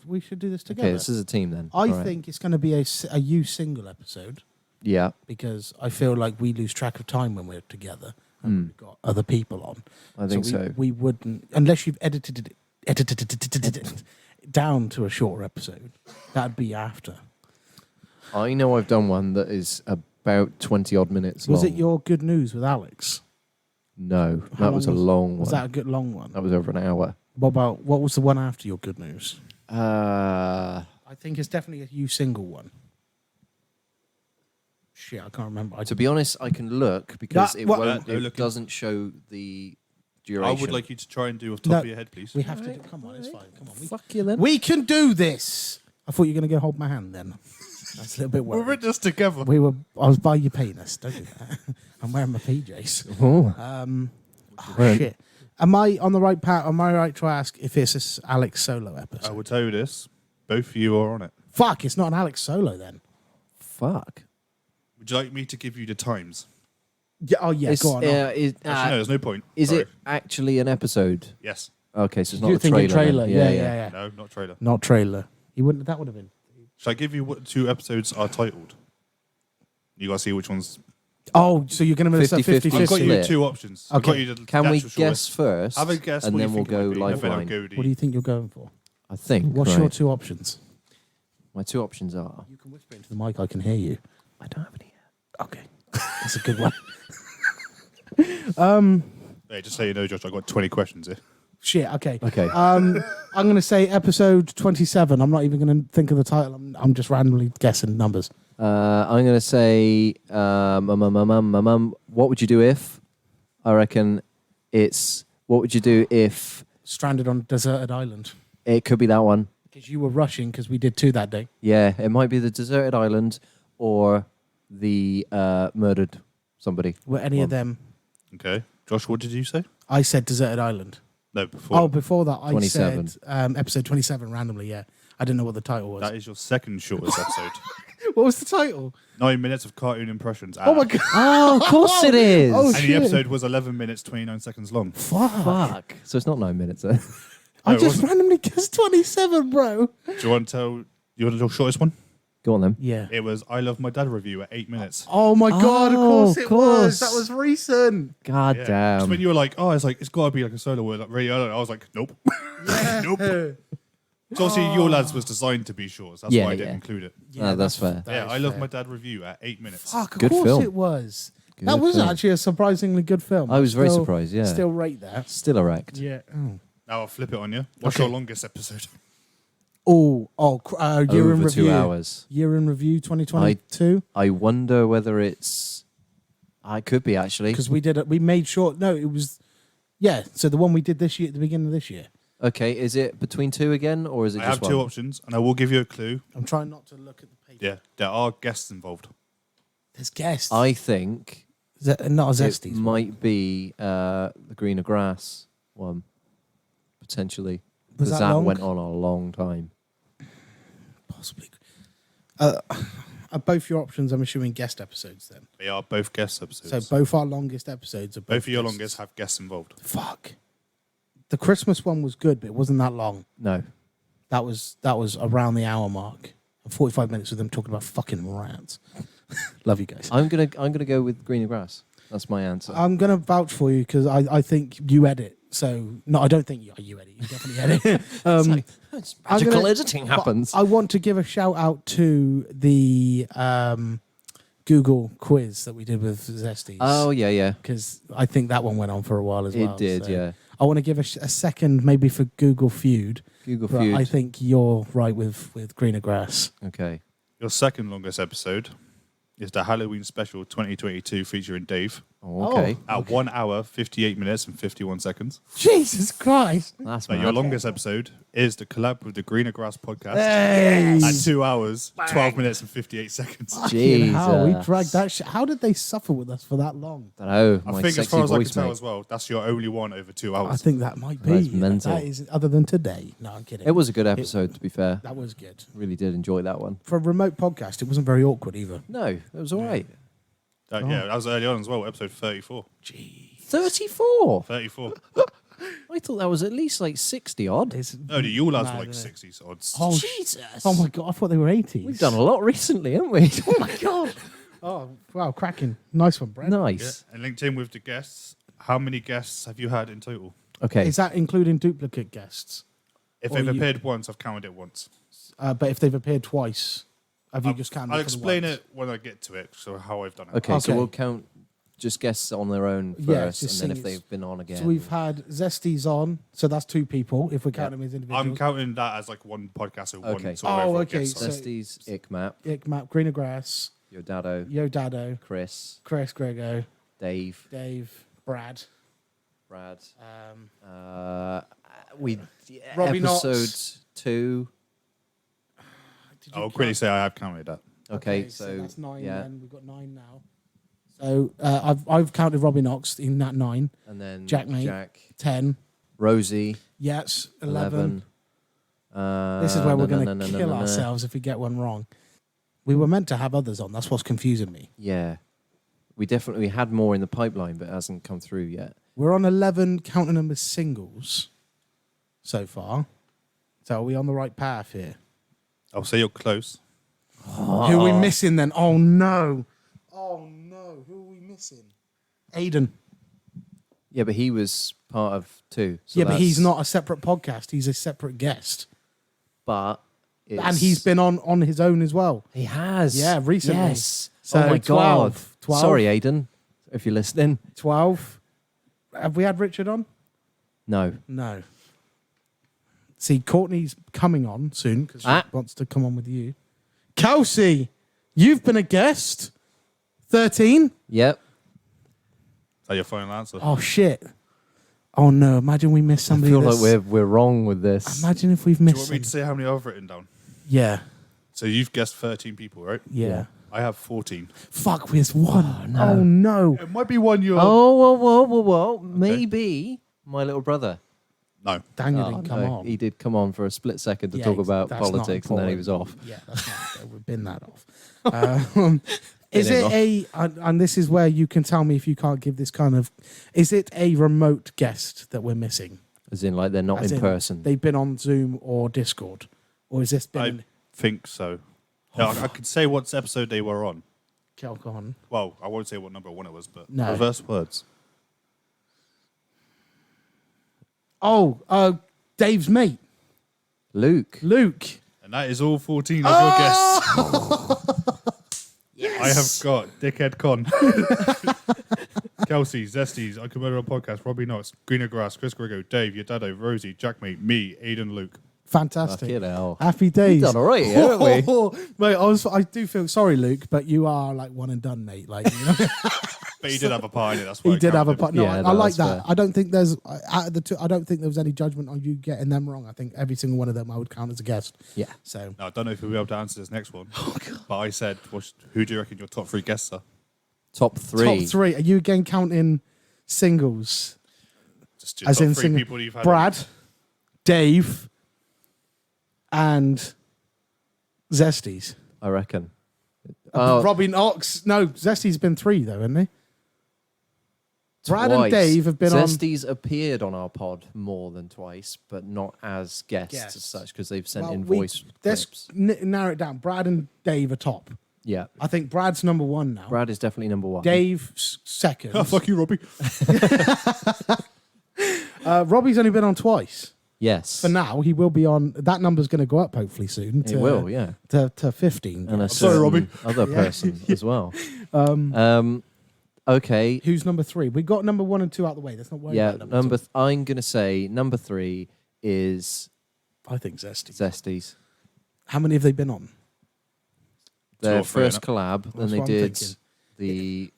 we should do this together. Okay, this is a team then. I All right. think it's going to be a you single episode Yeah. because I feel like we lose track of time when we're together and we've got other people on. I think so. We wouldn't, unless you've edited it down to a shorter episode. That'd be after. I know I've done one that is about 20 odd minutes Was long. it your good news with Alex? No, How that was a long long Was one. that a good long one? That was over an hour. What was the one after your good news? Uh, I think it's definitely a you single one. Shit, I can't remember. to be honest, I can look because That- it what- won't. No It looking. doesn't show the duration. I would like you to try and do off top No. of your head, please. We have to do. Come on, it's fine. Come on. Fuck you then. We can do this. I thought you were going to go hold my hand then. That's a little bit We're worried. in this together. I was by your penis. Don't do that. I'm wearing my PJs. Oh, Shit. Am I on the right path? Am I right to ask if it's this Alex Solo episode? I will tell you this. Both of you are on it. Fuck, it's not an Alex Solo then. fuck. Would you like me to give you the times? Yeah. Oh yeah. Go on. Actually, no, there's no point. Is Sorry. it actually an episode? Yes. Okay, so it's not You're a thinking trailer. trailer. then. Yeah. No, not trailer. Not trailer. You wouldn't. That would have been. Shall I give you what 2 episodes are titled? You got to see which ones. Oh, so you're going to miss a 50-50 I've got you split. 2 options. I've got Okay. you the Can we actual guess shortlist. first? Have a guess, and what then you we'll think it go might be, and then I'll lifeline. go the- What do you think you're going for? I think. What's right. your 2 options? My 2 options are. You can whisper into the mic. I can hear you. I don't have any. Okay, that's a good one. Hey, just so you know, Josh, I've got 20 questions here. Shit. Okay. Okay. I'm going to say episode 27. I'm not even going to think of the title. I'm just randomly guessing numbers. I'm going to say, what would you do if? I reckon it's, what would you do if Stranded on a deserted island. it could be that one? Because you were rushing because we did 2 that day. Yeah, it might be the deserted island or the murdered somebody. Were any of them? Okay. Josh, what did you say? I said deserted island. No, before. Oh, before that, I 27. said episode 27 randomly. Yeah, I didn't know what the title was. That is your second shortest episode. What was the title? 9 minutes of cartoon impressions. Oh my god! Oh, of course it is. Oh, And shit. the episode was 11 minutes, 29 seconds long. Fuck! So it's not 9 minutes then. I No, it just wasn't. randomly guessed 27, bro. Do you want to tell your shortest one? Go on then. Yeah. It was I Love My Dad review at 8 minutes. Oh my god! Of course of it course. was. That was recent. God Yeah. Just when damn. you were like, oh, it's got to be like a solo word, like really early. I was like, nope. Nope. So obviously your lads was designed to be short, so that's Yeah, why I didn't yeah. include it. That's fair. that Yeah, is I Love fair. My Dad review at 8 minutes. Fuck! Of Good course film. it was. Good that was film. actually a surprisingly good film. I was very Still- surprised, yeah. Still rate that. Still erect. Yeah. Oh. Now I'll flip it on you. What's Okay. your longest episode? Year in Over review. 2 hours. Year in review 2022. I wonder whether it's. I could be actually. Because we did it. We made sure. No, it was. Yeah. So the one we did this year, at the beginning of this year. Okay, is it between 2 again, or is it I just have 2 one? options, and I will give you a clue. I'm trying not to look at the page. Yeah, there are guests involved. There's guests. I think Not a it Zesties. might be the greener grass one, potentially. Was Because that long? went on a long time. Possibly. Both your options, I'm assuming guest episodes then. They are both guest episodes. So both our longest episodes are both of your guests. longest have guests involved. Fuck. The Christmas one was good, but it wasn't that long. No. That was around the hour mark. And 45 minutes with them talking about fucking rats. Love you guys. I'm gonna go with greener grass. That's my answer. I'm gonna vouch for you because I think you edit. So no, I don't think you edit. You definitely edit. I'm Magical gonna- editing happens. I want to give a shout out to the Google quiz that we did with Zesties. Oh yeah. because I think that one went on for a while as well. It did, so yeah. I want to give a second maybe for Google Feud. Google But Feud. I think you're right with greener grass. Okay. Your second longest episode is the Halloween special 2022 featuring Dave Oh, okay. at 1 hour, 58 minutes and 51 seconds. Jesus Christ! That's But mad. your longest episode is the collab with the Greener Grass podcast Hey! at 2 hours, 12 minutes and 58 seconds. Fucking hell, we Jesus. dragged that shit. How did they suffer with us for that long? Dunno, I my think as sexy far as I can voice, tell mate. as well, that's your only one over 2 hours. I think that might be. That's mental. That is other than today. No, I'm kidding. It was a good episode, to be fair. That was good. Really did enjoy that one. For a remote podcast, it wasn't very awkward either. No, it was all right. Yeah, that was early on as well, episode 34. Gee. 34? 34. I thought that was at least like 60 odd. No, the Yule lads were Mad, like isn't it? 60s odds. Oh, Jesus. Oh my god, I thought they were 80s. We've done a lot recently, haven't we? Oh my God. Oh, wow, cracking. Nice one, Brent. Yeah, Nice. and linked in with the guests. How many guests have you had in total? Okay. Is that including duplicate guests? If Or they've you- appeared once, I've counted it once. But if they've appeared twice, have you just counted I'll it for the explain ones? it when I get to it, so how I've done it. Okay, so Okay. we'll count just guests on their own first, Yeah, just and then if sing it. they've been on again. So we've had Zesties on, so that's 2 people if we count them as individuals. I'm counting that as like one podcast or Okay. one sort of Oh, overall okay, guest. so- Zesties, Ickmap, Ickmap, Greener Grass, Yo Dado, Yo Dado, Chris, Chris Grego, Dave, Dave, Brad, Brad. um, We Robbie episode Knox. 2. I'll quickly say I have counted that. Okay, so that's 9. yeah, Then we've got 9 now. So I've counted Robbie Knox in that 9. and then Jack, mate. Jack, 10. Rosie, Yes, 11. 11. This is where we're no, going to kill ourselves if we get one wrong. We were meant to have others on. That's what's confusing me. Yeah, we definitely had more in the pipeline, but it hasn't come through yet. We're on 11, counting them as singles so far. So are we on the right path here? I'll say you're close. Who are we missing then? Oh, no. Oh, no. Who are we missing? Aiden. Yeah, but he was part of 2. So Yeah, but he's that's- not a separate podcast. He's a separate guest. But And he's been on his own as well. He has. Yeah, recently. Yes. So oh my 12. god. 12. Sorry, Aiden, if you're listening. 12. Have we had Richard on? No. No. See, Courtney's coming on soon because she wants to come on with you. Kelsey, you've been a guest. 13. Yep. Is that your final answer? Oh, shit. Oh, no. Imagine we missed I somebody. feel like we're wrong with this. Imagine if we've Do you missed want me to somebody. say how many I've written down? Yeah. So you've guessed 13 people, right? Yeah. I have 14. Fuck, there's one. Oh, no. It might be one you're... Oh, whoa. Maybe my little brother. No. Daniel Oh, didn't come no. on. He did come on for a split second to Yeah, talk about that's not politics, and then he important. was off. Yeah, that's not. We've been that off. Is Been it and this is where you can tell me if you can't give this kind of, is it a remote guest that we're missing? As in, like, they're not As in person. They've been on Zoom or Discord? Or is this I been... think so. Yeah, I could say what episode they were on. Go on. Well, I won't say what number 1 it was, but No. reverse words. Oh, Dave's mate, Luke. Luke. And that is all 14 of your guests. I have got Dickhead Con, Kelsey, Zesties, I Can Murder a Podcast, Robbie Knox, Greener Grass, Chris Griggo, Dave, your dado, Rosie, Jackmate, me, Aiden, Luke. Fantastic. Fucking hell. Happy days. We've done all right here, haven't we? Mate, I do feel sorry, Luke, but you are like one and done, mate. Like, you know? But he did have a part in it. That's why He I did have a counted part. him. No, Yeah, I no, like that's that. fair. I don't think there's out of the two. I don't think there was any judgment on you getting them wrong. I think every single one of them I would count as a guest. Yeah. So Now, I don't know if we'll be able to answer this next one. But I said, who do you reckon your top 3 guests are? Top 3. top 3. Are you again counting singles? Just your As top in 3 single. people you've had. Brad, Dave, and Zesties. I reckon. Robbie Knox. No, Zesty's been 3 though, hasn't he? Brad and Twice. Dave have been on. Zesties appeared on our pod more than twice, but not as guests as Guests. such, because they've sent Well, in voice let's clips. narrow it down. Brad and Dave are top. Yeah. I think Brad's number 1 now. Brad is definitely number 1. Dave second. Oh, fuck you, Robbie. Robbie's only been on twice. Yes. For now, he will be on. That number's going to go up hopefully soon. It will, yeah. To 15. And a sorry, certain Robbie. other person as well. Okay. Who's number 3? We got number 1 and 2 out the way. Let's not worry Yeah, about number 2. I'm going to say number 3 is I think Zesty. Zesties. How many have they been on? Their or three, first innit? collab, then That's they what I'm did thinking. the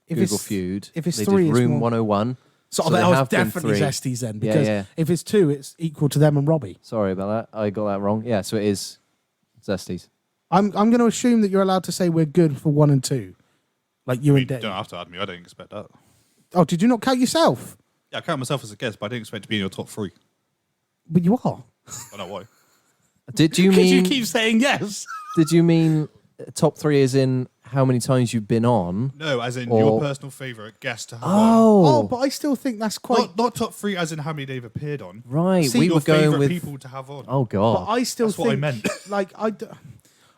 If Google it's- Feud. if it's they 3, did it's Room more- 101. So, So that they was have been definitely 3. Zesties then. Yeah, Because yeah. if it's 2, it's equal to them and Robbie. Sorry about that. I got that wrong. Yeah, so it is Zesties. I'm going to assume that you're allowed to say we're good for 1 and 2. Like you You and Dave. don't have to add me. I didn't expect that. Oh, did you not count yourself? Yeah, I count myself as a guest, but I didn't expect to be in your top 3. But you are. I know why. Did you Because you mean? keep saying yes. Did you mean top 3 as in how many times you've been on? No, as in Or- your personal favourite guest to have Oh, but I still think that's on. quite. Not top 3 as in how many they've appeared on. Right, See, we Your were going favourite with. people to have on. Oh But god. I still That's think. what I meant. Like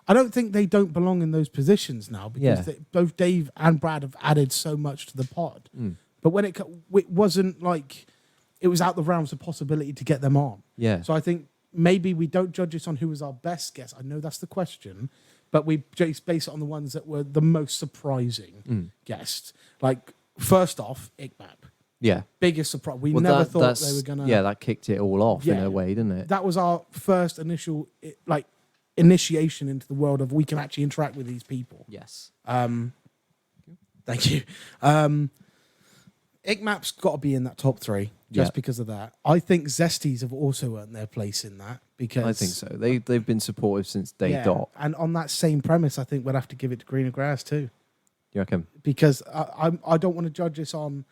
I don't think they don't belong in those positions now because Yeah. both Dave and Brad have added so much to the pod. But when it wasn't like it was out the realms of possibility to get them on. Yeah. So I think maybe we don't judge this on who was our best guest. I know that's the question, but we just base it on the ones that were the most surprising guests. Like first off, Igbap. Yeah. Biggest surprise. We Well, never that- thought that's- they were gonna. Yeah, that kicked it all off in Yeah. a way, didn't it? That was our first initial initiation into the world of we can actually interact with these people. Yes. Thank you. ICMAP's got to be in that top 3 just because of that. I think Zesties have also earned their place in that because I think so. They've been supportive since day dot. And on that same premise, I think we'll have to give it to Greener Grass too. You reckon? Because I don't want to judge this on.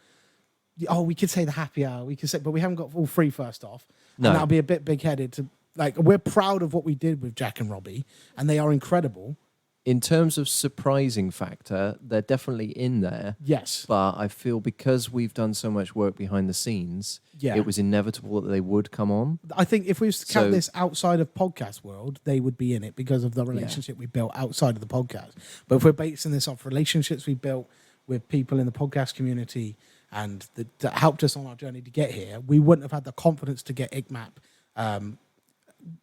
Oh, we could say the happy hour. We could say, but we haven't got all 3 first off. No. And that'll be a bit big-headed. We're proud of what we did with Jack and Robbie, and they are incredible. In terms of surprising factor, they're definitely in there. Yes. But I feel because we've done so much work behind the scenes, it was inevitable that they would come on. I think if we was to count So- this outside of podcast world, they would be in it because of the relationship we built outside of the podcast. But if we're basing this off relationships we built with people in the podcast community and that helped us on our journey to get here, we wouldn't have had the confidence to get ICMAP,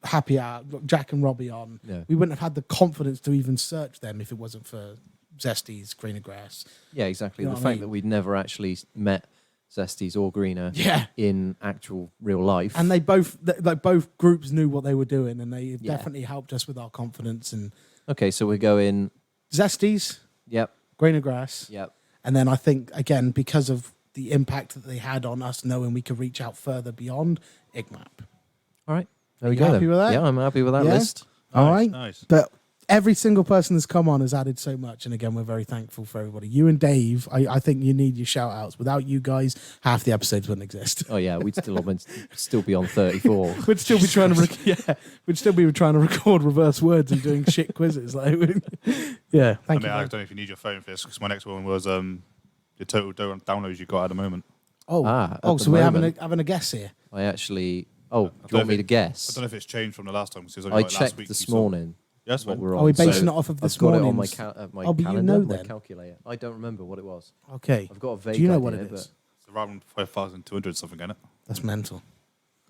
Happy Hour, Jack and Robbie on. Yeah. We wouldn't have had the confidence to even search them if it wasn't for Zesties, Greener Grass. Yeah, exactly. You know The what I fact mean? that we'd never actually met Zesties or Greener Yeah. in actual real life. And they both, both groups knew what they were doing, and they Yeah. definitely helped us with our confidence. And Okay, so we're going... Zesties, Yep, Greener Grass. yep. And then I think, again, because of the impact that they had on us, knowing we could reach out further beyond ICMAP. All right. There we You go. happy then. with that? Yeah, I'm happy with that Yeah? list. All right. Nice. But every single person that's come on has added so much. And again, we're very thankful for everybody. You and Dave, I think you need your shout outs. Without you guys, half the episodes wouldn't exist. Oh, yeah, we'd still be on 34. We'd still be trying to we'd still be trying to record reverse words and doing shit quizzes. Thank I you. mean, I don't know if you need your phone for this because my next one was the total downloads you got at the moment. Oh, at the so we're moment. having a guess here. I actually... Oh, do don't you want know me if to I guess? don't know if it's changed from the last time because it was I only like last checked week. this you saw. morning Yes, what man. we're on. Are we basing so it off of this I've got it on my, morning's? my Oh, but you calendar, know my then. calculator. I don't remember what it was. Okay. I've got a vague Do you know idea, what it but is? It's around 5,200 something, isn't it? That's mental.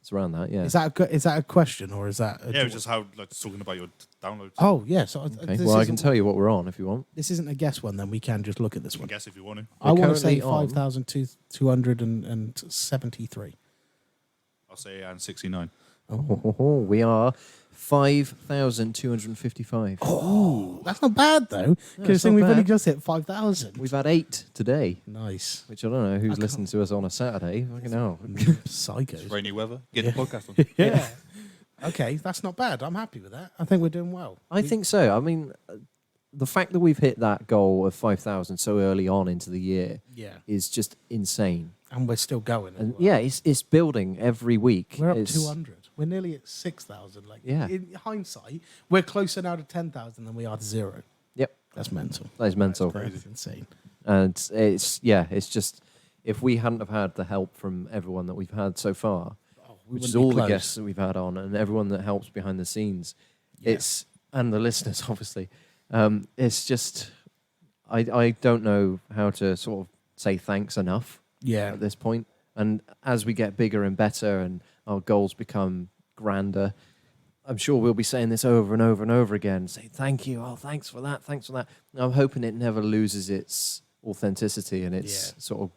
it's around that, yeah. Is that a question or is that? Yeah, it was just how like talking about your downloads. Oh yeah. So Okay, well, I can tell you what we're on if you want. This isn't a guess one. Then we can just look at this You can one. guess if you want to. I want to currently say on- 5,273. I'll say 69. Oh, we are 5,255. Oh, that's not bad though. it's Considering not we've only bad. just hit 5,000. We've had 8 today, Nice. which I don't know who's can't- listening to us on a Saturday. Fucking hell. Psychos. Rainy weather. Get Yeah. the podcast on. Yeah. Okay, that's not bad. I'm happy with that. I think we're doing well. I think so. I mean, the fact that we've hit that goal of 5,000 so early on into the year Yeah. is just insane. And we're still going. as And well. yeah, it's building every week. We're up It's- 200. We're nearly at 6,000. Like, Yeah. in hindsight, we're closer now to 10,000 than we are to 0. Yep, That's mental. that is mental. That's insane. And it's just, if we hadn't have had the help from everyone that we've had so far, Oh, we which is wouldn't be all the close. guests that we've had on and everyone that helps behind the scenes, Yeah. and the listeners, obviously, it's just, I don't know how to sort of say thanks enough Yeah. at this point. And as we get bigger and better and our goals become grander, I'm sure we'll be saying this over and over and over again. Say thank you. Oh, thanks for that. Thanks for that. And I'm hoping it never loses its authenticity and its sort of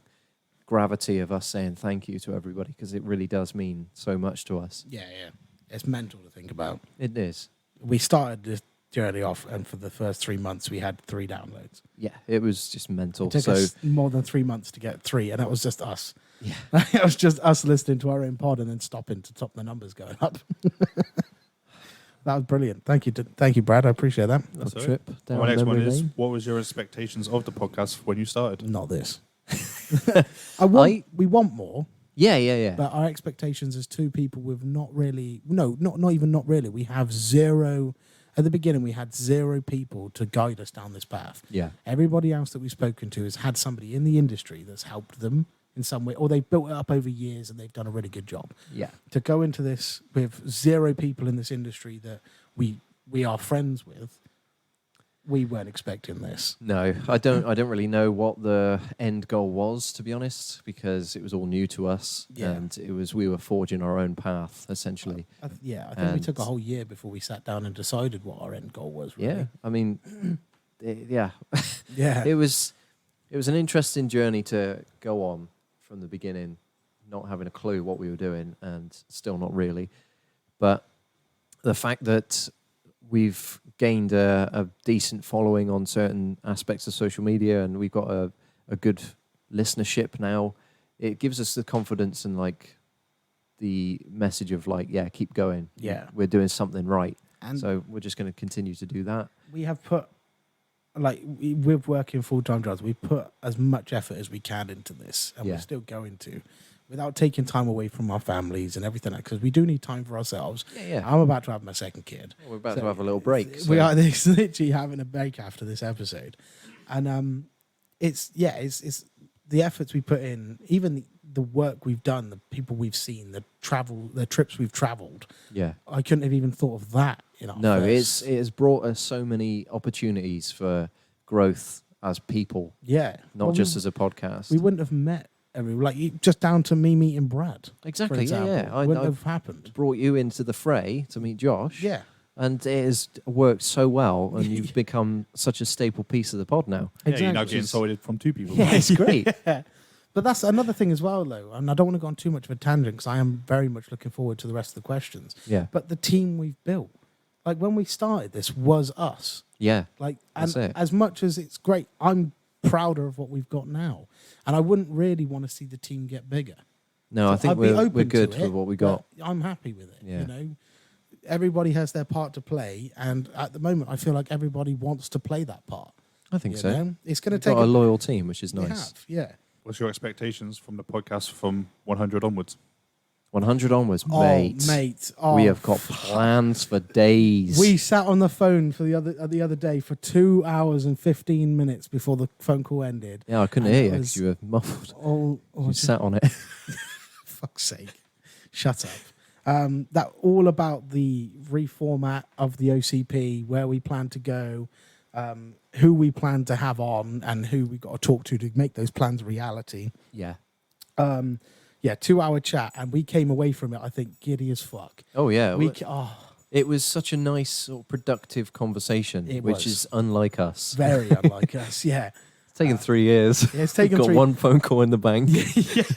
gravity of us saying thank you to everybody, because it really does mean so much to us. Yeah, yeah. It's mental to think about. It is. We started this journey off, and for the first 3 months, we had 3 downloads. Yeah, it was just mental. It took So us more than 3 months to get 3, and that was just us. yeah, It was just us listening to our own pod and then stopping to top the numbers going up. That was brilliant. Thank you, Brad. I appreciate that. That's a all trip right. down My next one memory is: lane. what was your expectations of the podcast when you started? Not this. We want more, Yeah. but our expectations as 2 people with not even not really. We have 0. At the beginning, we had 0 people to guide us down this path. Yeah. Everybody else that we've spoken to has had somebody in the industry that's helped them in some way, or they've built it up over years and they've done a really good job. Yeah. To go into this with 0 people in this industry that we are friends with, we weren't expecting this. No, I don't really know what the end goal was, to be honest, because it was all new to us, Yeah. and we were forging our own path essentially. I think we And- took a whole year before we sat down and decided what our end goal was. Really. Yeah, I mean, yeah, Yeah. it was an interesting journey to go on from the beginning, not having a clue what we were doing, and still not really. But the fact that we've gained a decent following on certain aspects of social media, and we've got a good listenership now, it gives us the confidence and like the message of like, yeah, keep going. Yeah. We're doing something right. And So we're just going to continue to do that. we have put, like, with working full-time jobs, we put as much effort as we can into this, and Yeah. we're still going to, without taking time away from our families and everything, because we do need time for ourselves. Yeah. I'm about to have my second kid. We're about So to have a little break. We so- are literally having a break after this episode, and it's the efforts we put in, even the work we've done, the people we've seen, the trips we've travelled. Yeah. I couldn't have even thought of that. No, it has brought us so many opportunities for growth as people, yeah, not Well, just as a podcast. we wouldn't have met. Just down to me meeting Brad. Exactly. For example, Yeah. wouldn't I have happened. brought you into the fray to meet Josh. Yeah, And it has worked so well, and you've become such a staple piece of the pod now. Yeah, you're now exactly. getting sorted from 2 people. Yeah, it's great. But that's another thing as well, though, and I don't want to go on too much of a tangent because I am very much looking forward to the rest of the questions. Yeah. But the team we've built, like when we started this, was us. Yeah. Like, That's and it. as much as it's great, I'm prouder of what we've got now, and I wouldn't really want to see the team get bigger. No, I think I'd be we're open good to with it, what we got. but I'm happy with it. Yeah. You know, everybody has their part to play, and at the moment, I feel like everybody wants to play that part. I think you so. know? It's going to We've take got a loyal team, which is we nice. have, yeah. What's your expectations from the podcast from 100 onwards? 100 onwards, Oh, mate. mate. Oh, We have got plans for days. We sat on the phone for the other day for 2 hours and 15 minutes before the phone call ended. Yeah, I couldn't And hear it you was- because you were muffled. Oh, You sat on it. fuck's sake. Shut up. That all about the reformat of the OCP, where we plan to go, who we plan to have on, and who we got to talk to make those plans a reality. Yeah. Yeah, 2 hour chat, and we came away from it, I think, giddy as fuck. Oh, yeah. It It was such a nice, sort of productive conversation, It which was. is unlike us. very unlike us. Yeah, It's taken 3 years. yeah it's taken Got 3. one phone call in the bank.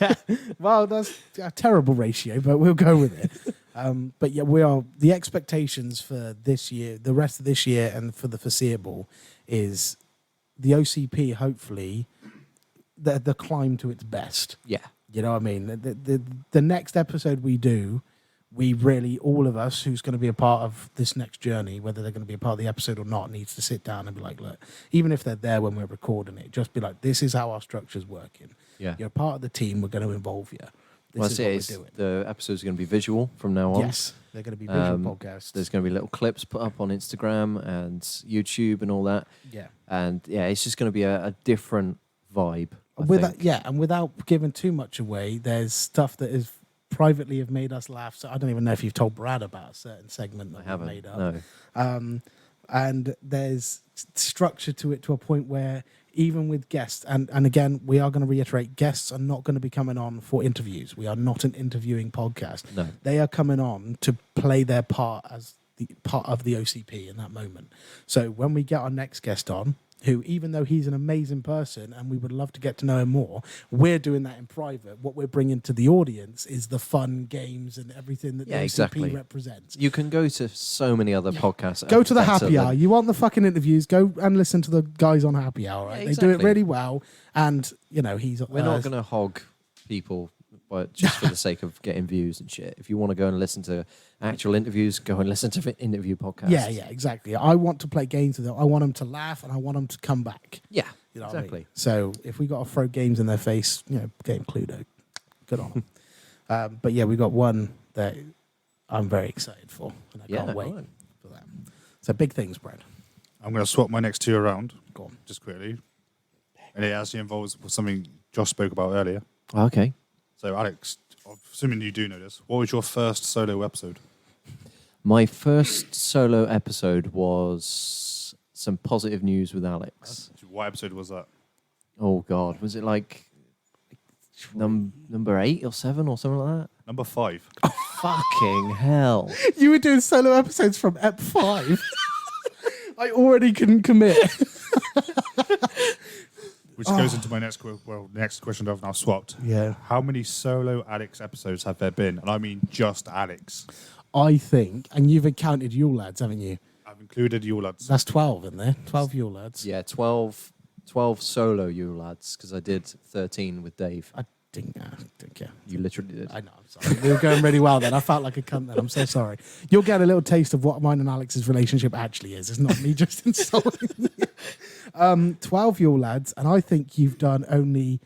Yeah, well, that's a terrible ratio, but we'll go with it. But yeah, the expectations for this year, the rest of this year, and for the foreseeable, is the OCP. Hopefully, the climb to its best. Yeah. You know what I mean? The next episode we do, we really, all of us who's going to be a part of this next journey, whether they're going to be a part of the episode or not, needs to sit down and be like, look, even if they're there when we're recording it, just be like, this is how our structure's working. Yeah. You're part of the team. We're going to involve you. This Well, is that's it. what It's- we're doing. The episode's going to be visual from now on. Yes, they're going to be visual Um, podcasts. There's going to be little clips put up on Instagram and YouTube and all that. Yeah. And yeah, it's just going to be a different vibe. I think. And without giving too much away, there's stuff that is privately have made us laugh. So I don't even know if you've told Brad about a certain segment that I we haven't. made up. No. And there's structure to it to a point where even with guests, and again, we are going to reiterate, guests are not going to be coming on for interviews. We are not an interviewing podcast. No. They are coming on to play their part as the part of the OCP in that moment. So when we get our next guest on, who, even though he's an amazing person and we would love to get to know him more, we're doing that in private. What we're bringing to the audience is the fun games and everything that the OCP exactly. represents. You can go to so many other podcasts. Go to the better happy than- hour. You want the fucking interviews? Go and listen to the guys on happy hour. Right? Yeah, They do it exactly. really well, and you know he's. We're not going to hog people, but just for the sake of getting views and shit. If you want to go and listen to actual interviews, go and listen to interview podcasts. Yeah, exactly. I want to play games with them. I want them to laugh, and I want them to come back. Yeah, You know what I mean? exactly. So if we got to throw games in their face, game Cluedo, good on them. But yeah, we got one that I'm very excited for, and I can't wait right. for that. So big things, Brad. I'm going to swap my next 2 around Go on. just quickly. And it actually involves something Josh spoke about earlier. Okay. So, Alex, assuming you do know this, what was your first solo episode? My first solo episode was some positive news with Alex. What episode was that? Oh God, was it like number 8 or 7 or something like that? Number 5. Fucking hell! You were doing solo episodes from Ep 5. I already couldn't commit. Which goes into my next question that I've now swapped. Yeah. How many solo Alex episodes have there been? And I mean just Alex. I think, and you've counted Yule Lads, haven't you? I've included you lads. That's 12 in there. 12 Yule Lads. Yeah, 12 solo you lads because I did 13 with Dave. didn't care. You literally did. I know, I'm sorry. We were going really well then. I felt like a cunt then. I'm so sorry. You'll get a little taste of what mine and Alex's relationship actually is. It's not me just insulting you. 12 Yule Lads, and I think you've done only...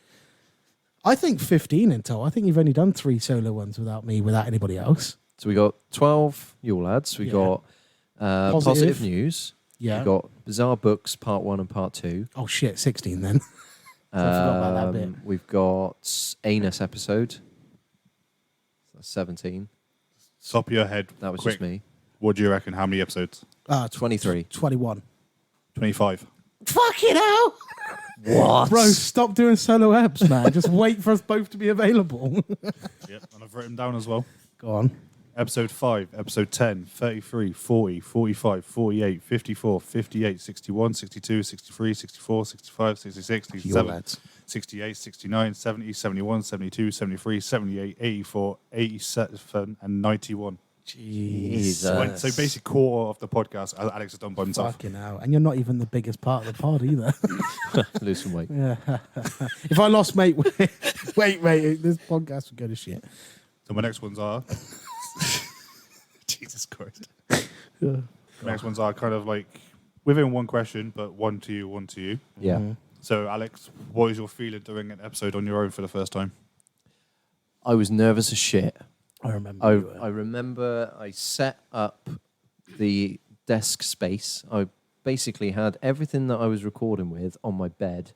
I think 15 in total. I think you've only done 3 solo ones without me, without anybody else. So we got 12 Yule Lads. We got positive news. Yeah. We got bizarre books, part 1 and part 2. Oh shit, 16 then. So I forgot about that bit. We've got anus episode. That's 17. Top of your head. That was quick. just me. What do you reckon? How many episodes? 23. 21. 25. Fucking hell! What? Bro, stop doing solo eps, man. Just wait for us both to be available. Yep. And I've written down as well. Go on. Episode 5, episode 10, 33, 40, 45, 48, 54, 58, 61, 62, 63, 64, 65, 66, 67, 68, 69, 70, 71, 72, 73, 78, 84, 87, and 91. Jesus. So basically quarter of the podcast Alex has done by himself. Fucking hell. And you're not even the biggest part of the pod either. Lose some weight. Yeah. If I lost weight, wait, this podcast would go to shit. So my next ones are... Jesus Christ. Yeah. My next ones are kind of like within one question, but one to you, one to you. Yeah. Mm-hmm. So Alex, what is your feeling doing an episode on your own for the first time? I was nervous as shit. I remember. I remember I set up the desk space. I basically had everything that I was recording with on my bed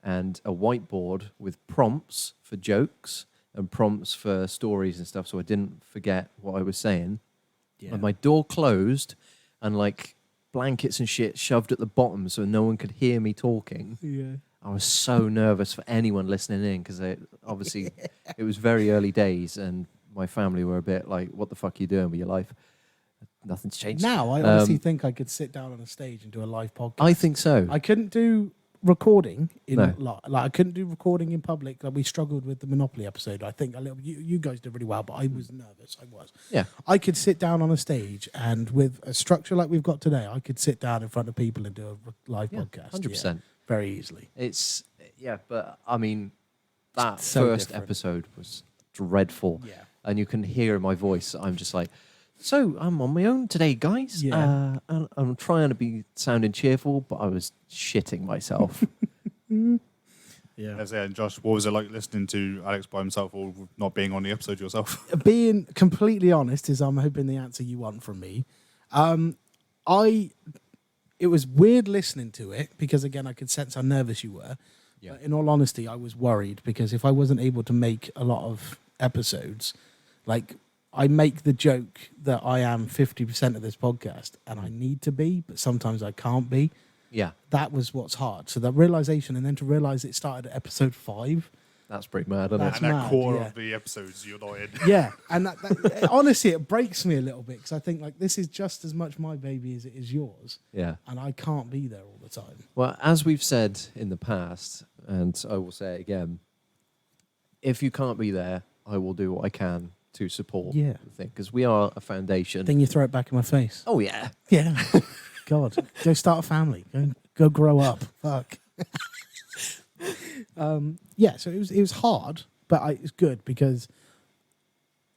and a whiteboard with prompts for jokes and prompts for stories and stuff, so I didn't forget what I was saying. Yeah. And my door closed and like blankets and shit shoved at the bottom so no one could hear me talking. Yeah. I was so nervous for anyone listening in because obviously it was very early days and my family were a bit like, what the fuck are you doing with your life? Nothing's changed. Now, I honestly think I could sit down on a stage and do a live podcast. I think so. I couldn't do recording in No. like I couldn't do recording in public. Like we struggled with the Monopoly episode. I think a little. You guys did really well, but I was nervous. I was. Yeah. I could sit down on a stage and with a structure like we've got today, I could sit down in front of people and do a live podcast. 100%. Very easily. It's, but I mean, that It's so first different. episode was dreadful. Yeah. And you can hear in my voice, I'm just like, so I'm on my own today, guys. Yeah. And I'm trying to be sounding cheerful, but I was shitting myself. Yeah. As and Josh, what was it like listening to Alex by himself or not being on the episode yourself? Being completely honest is I'm hoping the answer you want from me. It was weird listening to it because again I could sense how nervous you were. Yeah. But in all honesty, I was worried because if I wasn't able to make a lot of episodes, like I make the joke that I am 50% of this podcast and I need to be, but sometimes I can't be. Yeah. That was what's hard. So that realization and then to realize it started at episode 5. That's pretty mad, isn't That's it? And that mad, quarter yeah. of the episodes you're not in. Yeah, and honestly, it breaks me a little bit because I think like this is just as much my baby as it is yours, Yeah. and I can't be there all the time. Well, as we've said in the past, and I will say it again, if you can't be there, I will do what I can to support Yeah. the thing because we are a foundation. Then you throw it back in my face. Oh, yeah. Yeah, God, go start a family. Go grow up. Fuck. Yeah, so it was hard, but it was good because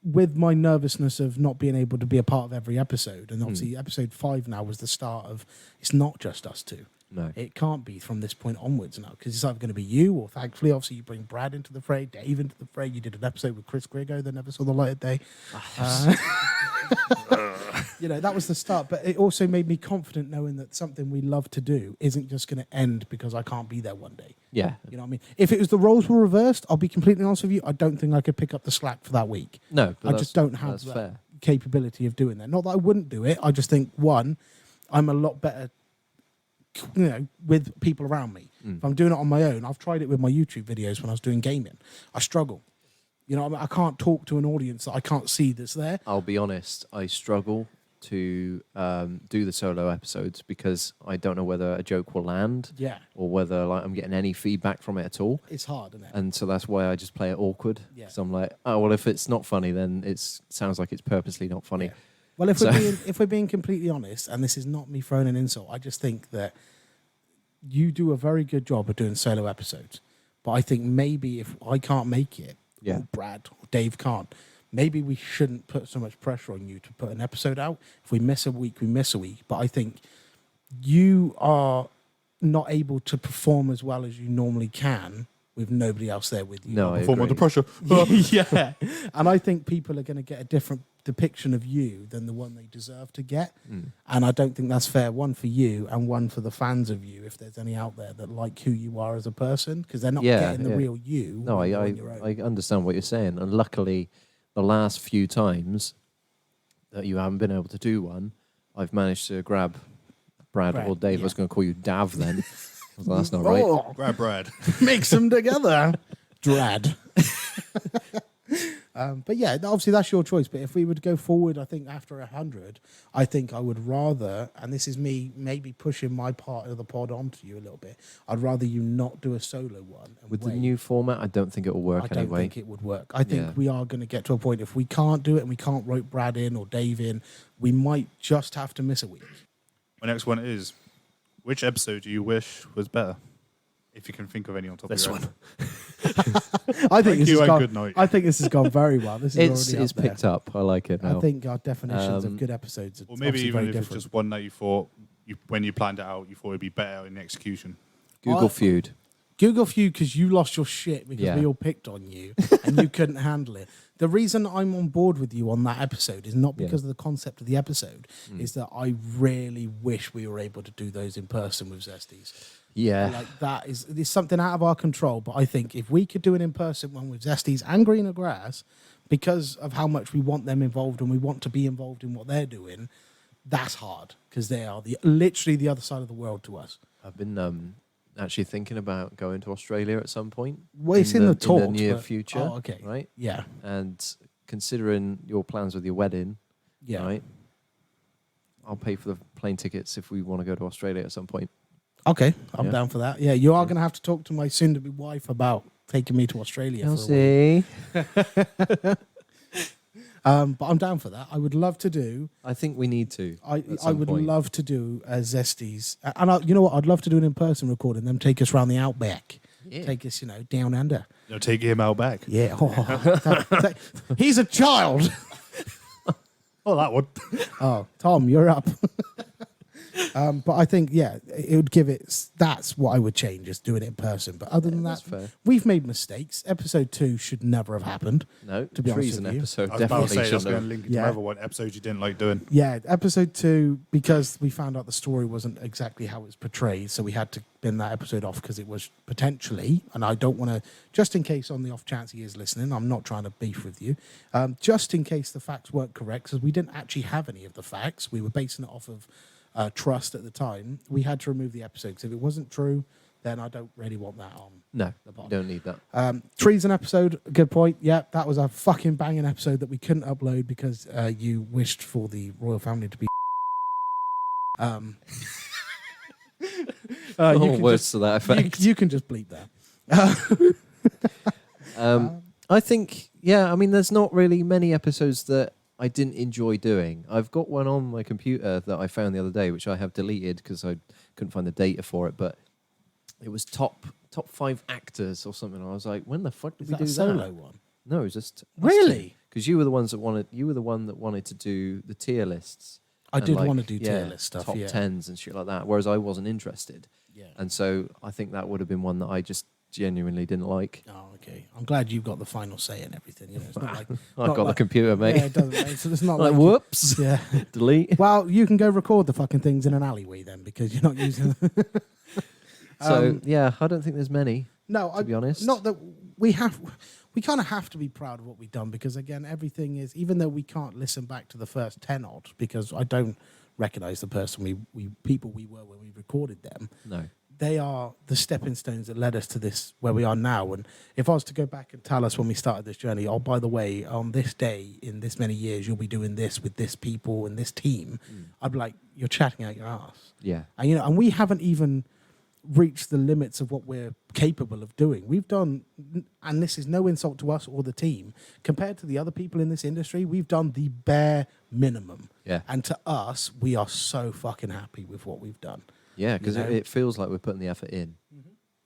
with my nervousness of not being able to be a part of every episode, and obviously episode 5 now was the start of it's not just us two. No. It can't be from this point onwards now because it's either going to be you or thankfully, obviously, you bring Brad into the fray, Dave into the fray. You did an episode with Chris Griggo that never saw the light of day. You know, that was the start, but it also made me confident knowing that something we love to do isn't just going to end because I can't be there one day. Yeah. You know what I mean? If it was the roles were reversed, I'll be completely honest with you, I don't think I could pick up the slack for that week. No. But I just don't have that's that fair. capability of doing that. Not that I wouldn't do it. I just think, one, I'm a lot better, you know, with people around me. If I'm doing it on my own, I've tried it with my YouTube videos when I was doing gaming. I struggle. You know, I can't talk to an audience that I can't see that's there. I'll be honest, I struggle to do the solo episodes because I don't know whether a joke will land Yeah. or whether like I'm getting any feedback from it at all. It's hard, isn't it? And so that's why I just play it awkward. Yeah. So I'm like, oh, well, if it's not funny, then it sounds like it's purposely not funny. Yeah. Well, if So- we're being completely honest, and this is not me throwing an insult, I just think that you do a very good job of doing solo episodes. But I think maybe if I can't make it, Yeah. or Brad or Dave can't, maybe we shouldn't put so much pressure on you to put an episode out. If we miss a week, we miss a week. But I think you are not able to perform as well as you normally can with nobody else there with you. No, I Perform under agree. pressure. Yeah. And I think people are going to get a different depiction of you than the one they deserve to get. And I don't think that's fair, one for you and one for the fans of you, if there's any out there that like who you are as a person, because they're not getting the real you. No, when you're on your own. I understand what you're saying. And luckily, the last few times that you haven't been able to do one, I've managed to grab Brad or Dave. I was going to call you Dav then. Well, that's not right. Oh, Brad. mix them together. Drad. But yeah, obviously that's your choice. But if we would go forward, I think after 100, I think I would rather, and this is me maybe pushing my part of the pod onto you a little bit, I'd rather you not do a solo one. And With wait. the new format, I don't think it will work I don't anyway. think it would work. I think Yeah. we are going to get to a point, if we can't do it and we can't rope Brad in or Dave in, we might just have to miss a week. My next one is, which episode do you wish was better? If you can think of any on top This of your head. I think Thank you has and gone, good night. I think this has gone very well. This is already It's up there. picked up. I like it now. I think our definitions of Um, good episodes are Or maybe obviously even very if different. it's just one that you thought, when you planned it out, you thought it'd be better in execution. Google I- Feud. Google Feud, because you lost your shit because Yeah. we all picked on you and you couldn't handle it. The reason I'm on board with you on that episode is not because of the concept of the episode, is that I really wish we were able to do those in person with Zesties. Yeah. Like that is something out of our control. But I think if we could do an in person one with Zesties and Greener Grass, because of how much we want them involved and we want to be involved in what they're doing, that's hard because they are literally the other side of the world to us. I've been actually thinking about going to Australia at some point. Well, it's in the talks, in the near but- future. Oh, okay. Right? Yeah, And considering your plans with your wedding, yeah. right? I'll pay for the plane tickets if we want to go to Australia at some point. Okay, I'm Yeah. down for that. Yeah, you are going to have to talk to my soon-to-be wife about taking me to Australia. I'll For a week. see. But I'm down for that. I would love to do. I think we need to. I at I some would point. love to do a Zesties, and you know what? I'd love to do an in-person recording. Them take us around the outback, Yeah. take us, down under. Take him out back. Yeah, he's a child. Oh, that one. Oh, Tom, you're up. But I think, it would give it. That's what I would change, is doing it in person. But other than That's that, fair. we've made mistakes. Episode 2 should never have happened. No, To be honest treason with you. episode I was about to definitely say, that's shouldn't going have. to link into Yeah. my other one, episode you didn't like doing. Yeah, episode 2, because we found out the story wasn't exactly how it was portrayed, so we had to bin that episode off because it was potentially, and I don't want to, just in case on the off chance he is listening, I'm not trying to beef with you, just in case the facts weren't correct, because we didn't actually have any of the facts. We were basing it off of trust at the time. We had to remove the episode because if it wasn't true, then I don't really want that on. No, The pod. you don't need that. Treason episode, good point. Yeah, that was a fucking banging episode that we couldn't upload because you wished for the royal family to be. All words to that effect. You can just bleep that. I think, I mean, there's not really many episodes that I didn't enjoy doing. I've got one on my computer that I found the other day, which I have deleted because I couldn't find the data for it, but it was top 5 actors or something. I was like, when the fuck did Is we that do a solo that? one? No, it was just Really? because you were the one that wanted to do the tier lists. I and did like, want to do tier list stuff. top Yeah. tens and shit like that, whereas I wasn't interested. Yeah. And so I think that would have been one that I just genuinely didn't like. Oh, okay. I'm glad you've got the final say and everything. It's not like I've not got the like- computer, mate. Yeah, it doesn't. It's not like, like whoops, Yeah. delete. Well, you can go record the fucking things in an alleyway then because you're not using. So I don't think there's many. No, to be honest. not that we have. We kind of have to be proud of what we've done because again, everything is. Even though we can't listen back to the first 10 odd because I don't recognize the person people we were when we recorded them. No. They are the stepping stones that led us to this where we are now. And if I was to go back and tell us when we started this journey, oh, by the way, on this day in this many years, you'll be doing this with this people and this team, I'd be like, you're chatting out your ass. Yeah. And and we haven't even reached the limits of what we're capable of doing. We've done, and this is no insult to us or the team, compared to the other people in this industry, we've done the bare minimum. Yeah. And to us, we are so fucking happy with what we've done. Yeah, because You know? it feels like we're putting the effort in,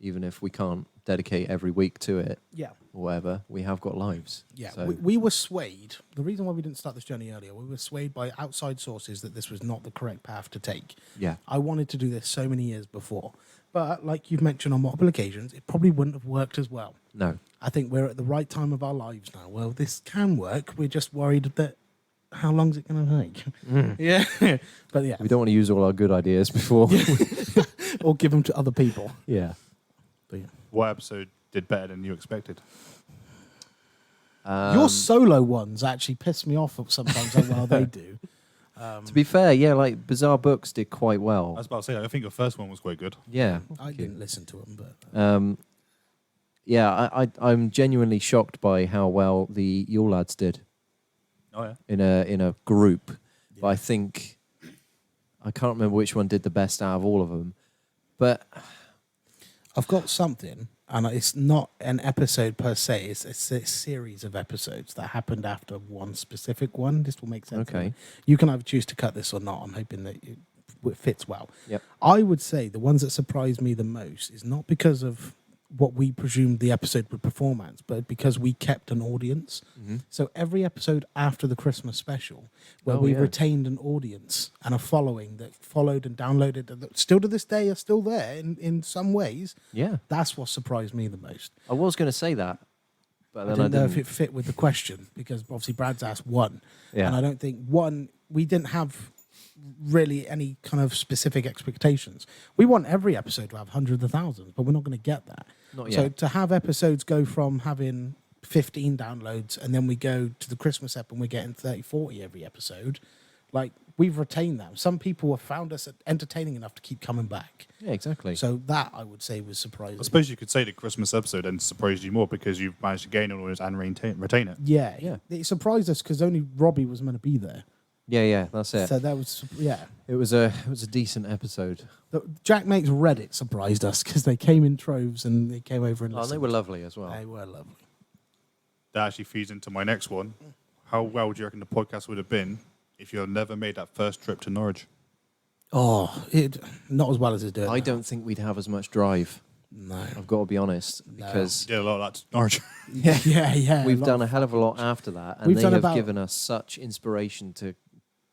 even if we can't dedicate every week to it Yeah. or whatever, we have got lives. Yeah, So, we were swayed. The reason why we didn't start this journey earlier, we were swayed by outside sources that this was not the correct path to take. yeah. I wanted to do this so many years before. But like you've mentioned on multiple occasions, it probably wouldn't have worked as well. No. I think we're at the right time of our lives now. Well, this can work. We're just worried that how long's it going to take? Yeah. But yeah. We don't want to use all our good ideas before. Or give them to other people. Yeah. But yeah. What episode did better than you expected? Your solo ones actually piss me off sometimes how well they do. To be fair, yeah, like Bizarre Books did quite well. I was about to say, I think your first one was quite good. Yeah. I didn't listen to them, but Yeah, I'm genuinely shocked by how well the Yule Lads did Oh, yeah. in a group. But I think I can't remember which one did the best out of all of them. But I've got something, and it's not an episode per se. It's a series of episodes that happened after one specific one. This will make sense. Okay. You can either choose to cut this or not. I'm hoping that it fits well. Yep. I would say the ones that surprised me the most is not because of what we presumed the episode would perform as, but because we kept an audience. Mhm. So every episode after the Christmas special, where Oh, we yeah. retained an audience and a following that followed and downloaded, and that still to this day are still there in some ways, yeah, that's what surprised me the most. I was going to say that, but I then didn't know if it fit with the question, because obviously Brad's asked one. Yeah. And I don't think we didn't have really any kind of specific expectations. We want every episode to have hundreds of thousands, but we're not going to get that. Not So yet. to have episodes go from having 15 downloads and then we go to the Christmas ep and we're getting 30, 40 every episode, like we've retained them. Some people have found us entertaining enough to keep coming back. Yeah, exactly. So that I would say was surprising. I suppose you could say the Christmas episode then surprised you more because you've managed to gain an audience and retain it. Yeah, Yeah. It surprised us because only Robbie was meant to be there. yeah, that's it. So that was, yeah. It was a decent episode. Jack Makes Reddit surprised us because they came in troves and they came over and Oh, listened. and they were lovely as well. They were lovely. That actually feeds into my next one. How well do you reckon the podcast would have been if you had never made that first trip to Norwich? Oh, not as well as it's doing. I now. don't think we'd have as much drive. No. I've got to be honest, because You did a lot of that to Norwich. Yeah. we've done a hell of a lot after that, and We've they done have about- given us such inspiration to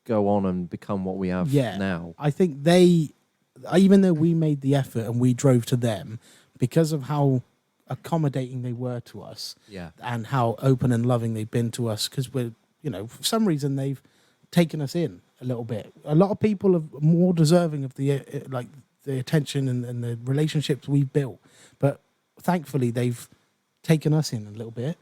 go on and become what we have Yeah. now. I think even though we made the effort and we drove to them, because of how accommodating they were to us Yeah, and how open and loving they've been to us, because we're, for some reason they've taken us in a little bit. A lot of people are more deserving of the attention and the relationships we've built, but thankfully they've taken us in a little bit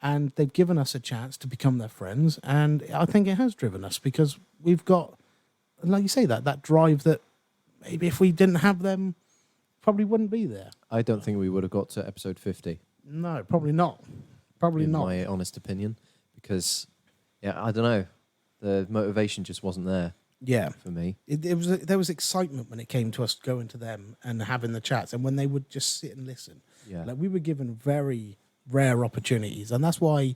and they've given us a chance to become their friends, and I think it has driven us because we've got, like you say, that drive that maybe if we didn't have them probably wouldn't be there. I don't think we would have got to episode 50. No, probably not. Probably in not. my honest opinion, because I don't know, the motivation just wasn't there Yeah. for me. There was excitement when it came to us going to them and having the chats, and when they would just sit and listen. Yeah, Like we were given very rare opportunities, and that's why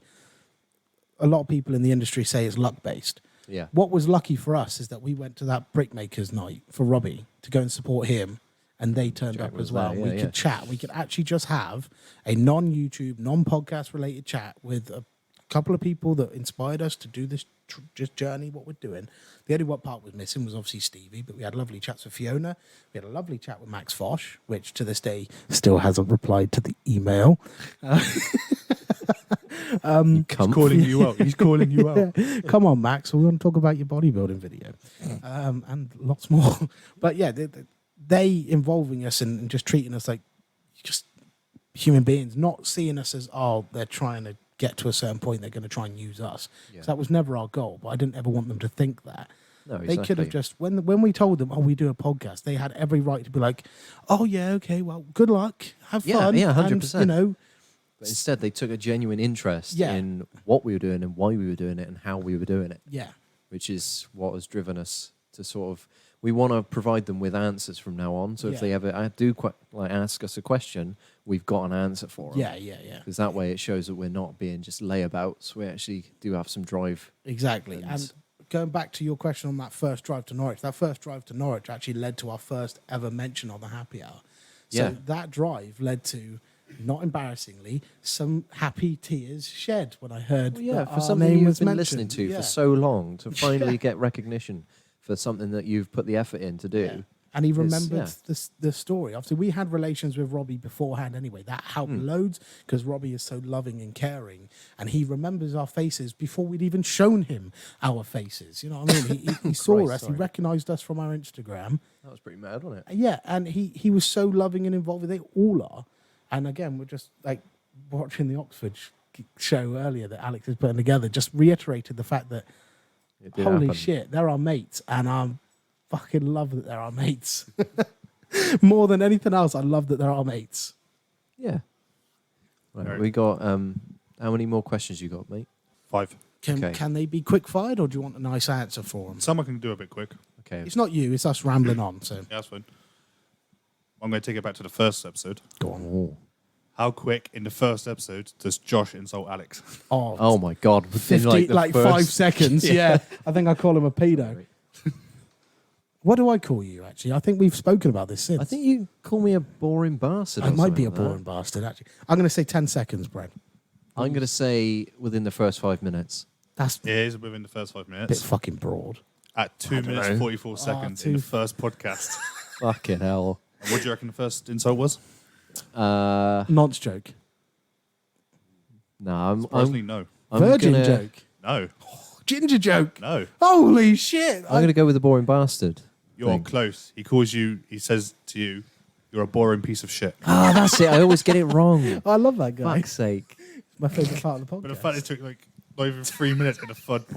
a lot of people in the industry say it's luck based. yeah, What was lucky for us is that we went to that brickmakers night for Robbie to go and support him, and they turned Jack up was as well. there, We yeah. could chat. We could actually just have a non-YouTube, non-podcast related chat with a couple of people that inspired us to do this just journey, what we're doing. The only what part was missing was obviously Stevie, but we had lovely chats with Fiona. We had a lovely chat with Max Fosh, which to this day still hasn't replied to the email. you He's cunt. calling you out. He's calling you out. Come on, Max. We want to talk about your bodybuilding video and lots more. But yeah, they involving us and just treating us like just human beings, not seeing us as, they're trying to get to a certain point, they're going to try and use us. Yeah. So that was never our goal, but I didn't ever want them to think that. No, They could have exactly. just, when we told them, we do a podcast, they had every right to be like, oh, yeah, okay, well, good luck, have Yeah, fun. yeah, and, 100%. But instead, they took a genuine interest Yeah. in what we were doing and why we were doing it and how we were doing it, yeah, which is what has driven us to sort of. We want to provide them with answers from now on. So Yeah. if they ever do ask us a question, we've got an answer for them. yeah. Because that way it shows that we're not being just layabouts. We actually do have some drive. Exactly. And- And going back to your question on that first drive to Norwich, that first drive to Norwich actually led to our first ever mention on the happy hour. So Yeah. that drive led to not embarrassingly, some happy tears shed when I heard Well, yeah, that for our something name you've was been mentioned. listening to Yeah. for so long to finally Yeah. get recognition for something that you've put the effort in to do. Yeah. And he remembered yeah. the story. Obviously, we had relations with Robbie beforehand anyway. That helped loads because Robbie is so loving and caring. And he remembers our faces before we'd even shown him our faces. You know what I mean? He saw Christ, us. sorry. He recognized us from our Instagram. That was pretty mad, wasn't it? Yeah, and he was so loving and involved. They all are. And again, we're just like watching the Oxford show earlier that Alex is putting together. Just reiterated the fact that It did holy happen. shit, they're our mates, and I fucking love that they're our mates. More than anything else, I love that they're our mates. Yeah. Right, Right. we got how many more questions you got, mate? 5. Okay. Can they be quick fired, or do you want a nice answer for them? Some I can do a bit quick. Okay. It's not you; it's us rambling on. So Yeah, that's fine. I'm going to take it back to the first episide. go on. Oh. How quick in the first episode does Josh insult Alex? Oh my God! Within, 50, the like first- 5 seconds. Yeah. I think I call him a pedo. Sorry. What do I call you? Actually, I think we've spoken about this since. I think you call me a boring bastard. I or might be a something like boring bastard. Actually, I'm going to say 10 seconds, Brad. that. I'm going to say within the first 5 minutes. That's It is within the first 5 a bit minutes. fucking broad. At 2 minutes know. 44 seconds in too- the first podcast. Fucking hell. And what do you reckon the first insult was? Nonce joke. No, I'm Personally, no. Virgin gonna, joke. No. Ginger joke. No. Holy shit. I'm going to go with the boring bastard. You're thing. close. He calls you, he says to you, you're a boring piece of shit. Ah, that's it. I always get it wrong. I love that guy. Fuck's sake. My favourite part of the podcast. But the fact it took like not even 3 minutes in the first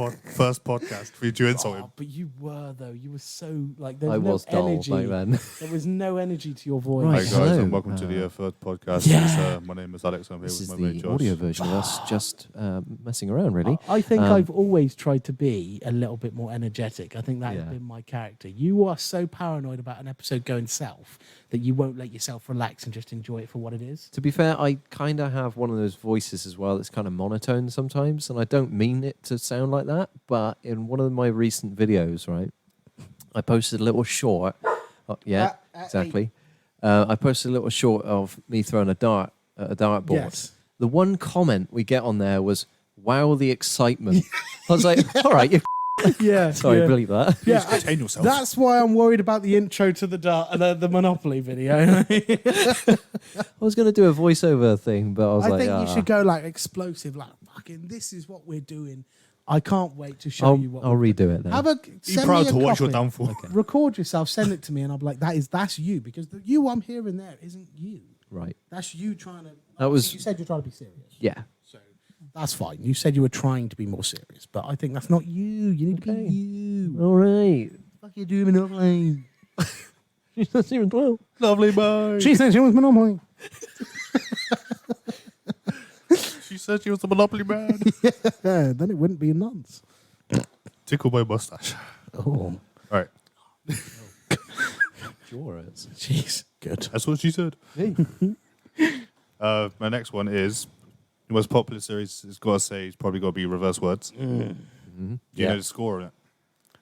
podcast for you to insult him. Oh, but you were though. You were so like there I was was no dull energy. back then. There was no energy to your voice. Right. Hi guys, hello. and welcome to the first podcast. Yeah. My name is Alex. I'm here This with is my mate the Josh. audio version of us just messing around, really. I think Um, I've always tried to be a little bit more energetic. I think that has Yeah. been my character. You are so paranoid about an episode going south that you won't let yourself relax and just enjoy it for what it is. To be fair, I kind of have one of those voices as well that's kind of monotone sometimes, and I don't mean it to sound like that, but in one of my recent videos, right, I posted a little short. Yeah, exactly. I posted a little short of me throwing a dart at a dartboard. Yes. The one comment we get on there was, "Wow, the excitement." I was like, "All right, you Yeah. sorry, yeah. believe that." Yeah, Please contain yourself. That's why I'm worried about the intro to the Monopoly video. I was going to do a voiceover thing, but I was I like, think "Ah." you should go like explosive, like fucking. This is what we're doing. I can't wait to show I'll, you what. I'll we're redo it then. Have a Be send proud me a to watch your copy. downfall. Record yourself, send it to me, and I'll be like, that's you because the you I'm hearing there isn't you. Right. That's you trying to. That was- You said you're trying to be serious. Yeah. So that's fine. You said you were trying to be more serious, but I think that's not you. You need to Okay. be you. All right. Fuck you doing Monopoly. She's not even 12. Lovely boy. She said she was Monopoly. She said she was the Monopoly man. Yeah, then it wouldn't be a nonce. Tickle my mustache. Oh, Right. Yours. jeez, good. That's what she said. My next one is the most popular series. It's got to say, it's probably got to be Reverse Words. Do you Yeah. know the score on it?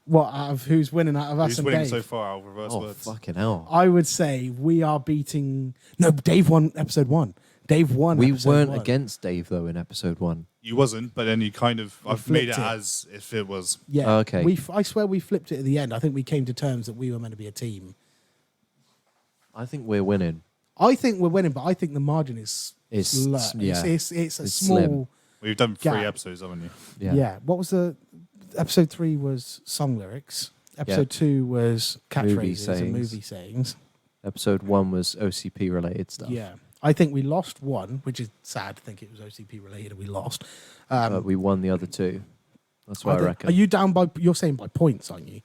What out of who's winning out of us Who's and winning Dave? so far out of Reverse Oh, Words? fucking hell. I would say we are beating. No, Dave won episode 1. Dave won. We episode weren't 1. against Dave, though, in episode 1. You wasn't, but then you kind of. I've made it flipped it. as if it was. Yeah. Okay. I swear we flipped it at the end. I think we came to terms that we were meant to be a team. I think we're winning. I think we're winning, but I think the margin is yeah. It's a It's small. slim. We've done 3 Gap. episodes, haven't you? Yeah. What was the episode 3 was song lyrics. Episode 2 was catchphrases and sayings. movie sayings. Episode 1 was OCP related stuff. Yeah. I think we lost one, which is sad to think it was OCP related and we lost. But we won the other 2. That's what I think- reckon. Are you down by? You're saying by points, aren't you?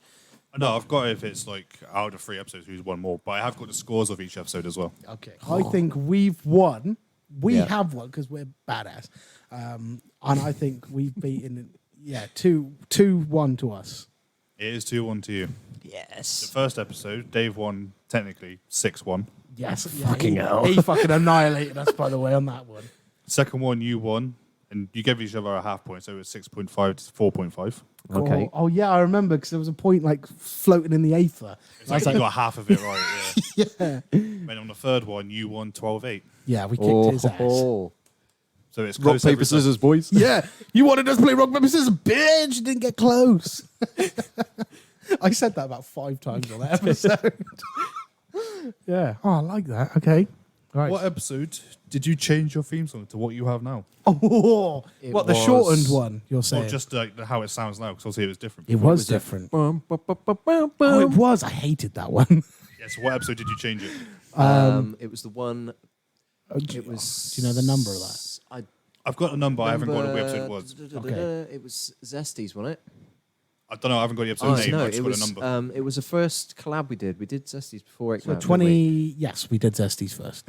No, I've got if it's like out of 3 episodes, who's won more. But I have got the scores of each episode as well. Okay. I think we've won. We Yeah. have won because we're badass, and I think we've beaten. Yeah, 2-1 to us. It is 2-1 to you. The Yes. first episode, Dave won technically 6-1. Yes. Fucking hell. He fucking annihilated us, by the way, on that one. Second one, you won, and you gave each other a half point, so it was 6.5 to 4.5. Okay. Oh yeah, I remember because there was a point like floating in the aether. It's like you got half of it right. Yeah. Yeah, Then on the third one, you won 12-8. yeah, we kicked his ass. Oh. So it's Rock, close every paper, time. scissors, boys. Yeah, you wanted us to play rock paper scissors, bitch. You didn't get close. I said that about 5 times on that episode. Yeah. Oh, I like that. Okay. Right. What episode did you change your theme song to what you have now? Oh, It what the was- shortened one? You're saying? Or just like how it sounds now? Because obviously it was different. it was different. Bum, bum, bum, bum, bum, Oh, it bum. was. I hated that one. Yeah, so what episode did you change it? It was the one. It was. Do you know the number of that? I've got the number. I haven't got what episode it was. Okay. It was Zesties, wasn't it? I don't know. I haven't got the episode name. no, I just it got was. a number. It was the first collab we did. We did Zesties before it came So out. 20. Yes, we did Zesties first.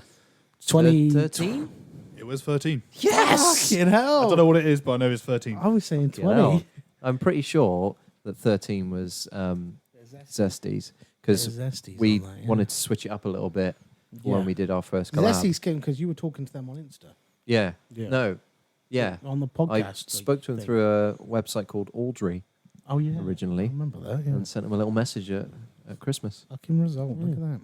13. It was 13. Yes. Fucking I hell. don't know what it is, but I know it's 13. I was saying You know, 20. I'm pretty sure that 13 was Zesties because There's Zesties we on that, yeah. wanted to switch it up a little bit Yeah. when we did our first collab. Zesties came because you were talking to them on Insta. Yeah. Yeah. No. Yeah. On the I podcast. spoke to him thing. through a website called Audrey Oh, yeah. originally I remember that, yeah. and sent him a little message at Christmas. Fucking result. Look at that.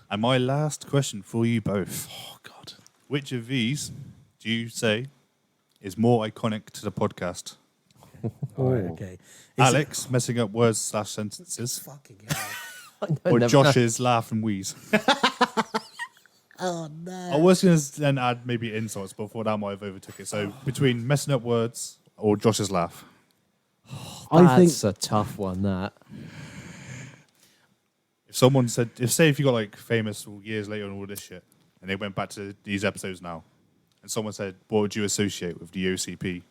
And my last question for you both. Oh, God. Which of these do you say is more iconic to the podcast? All right, okay. Is Alex messing up words / sentences, Fucking hell. or Never- Josh's laugh and wheeze? Oh, no. I was going to then add maybe insults, but before that might have overtook it. So between messing up words or Josh's laugh. I think That's a tough one, that. If someone said, if you got like famous years later and all this shit, and they went back to these episodes now, and someone said, what would you associate with the OCP?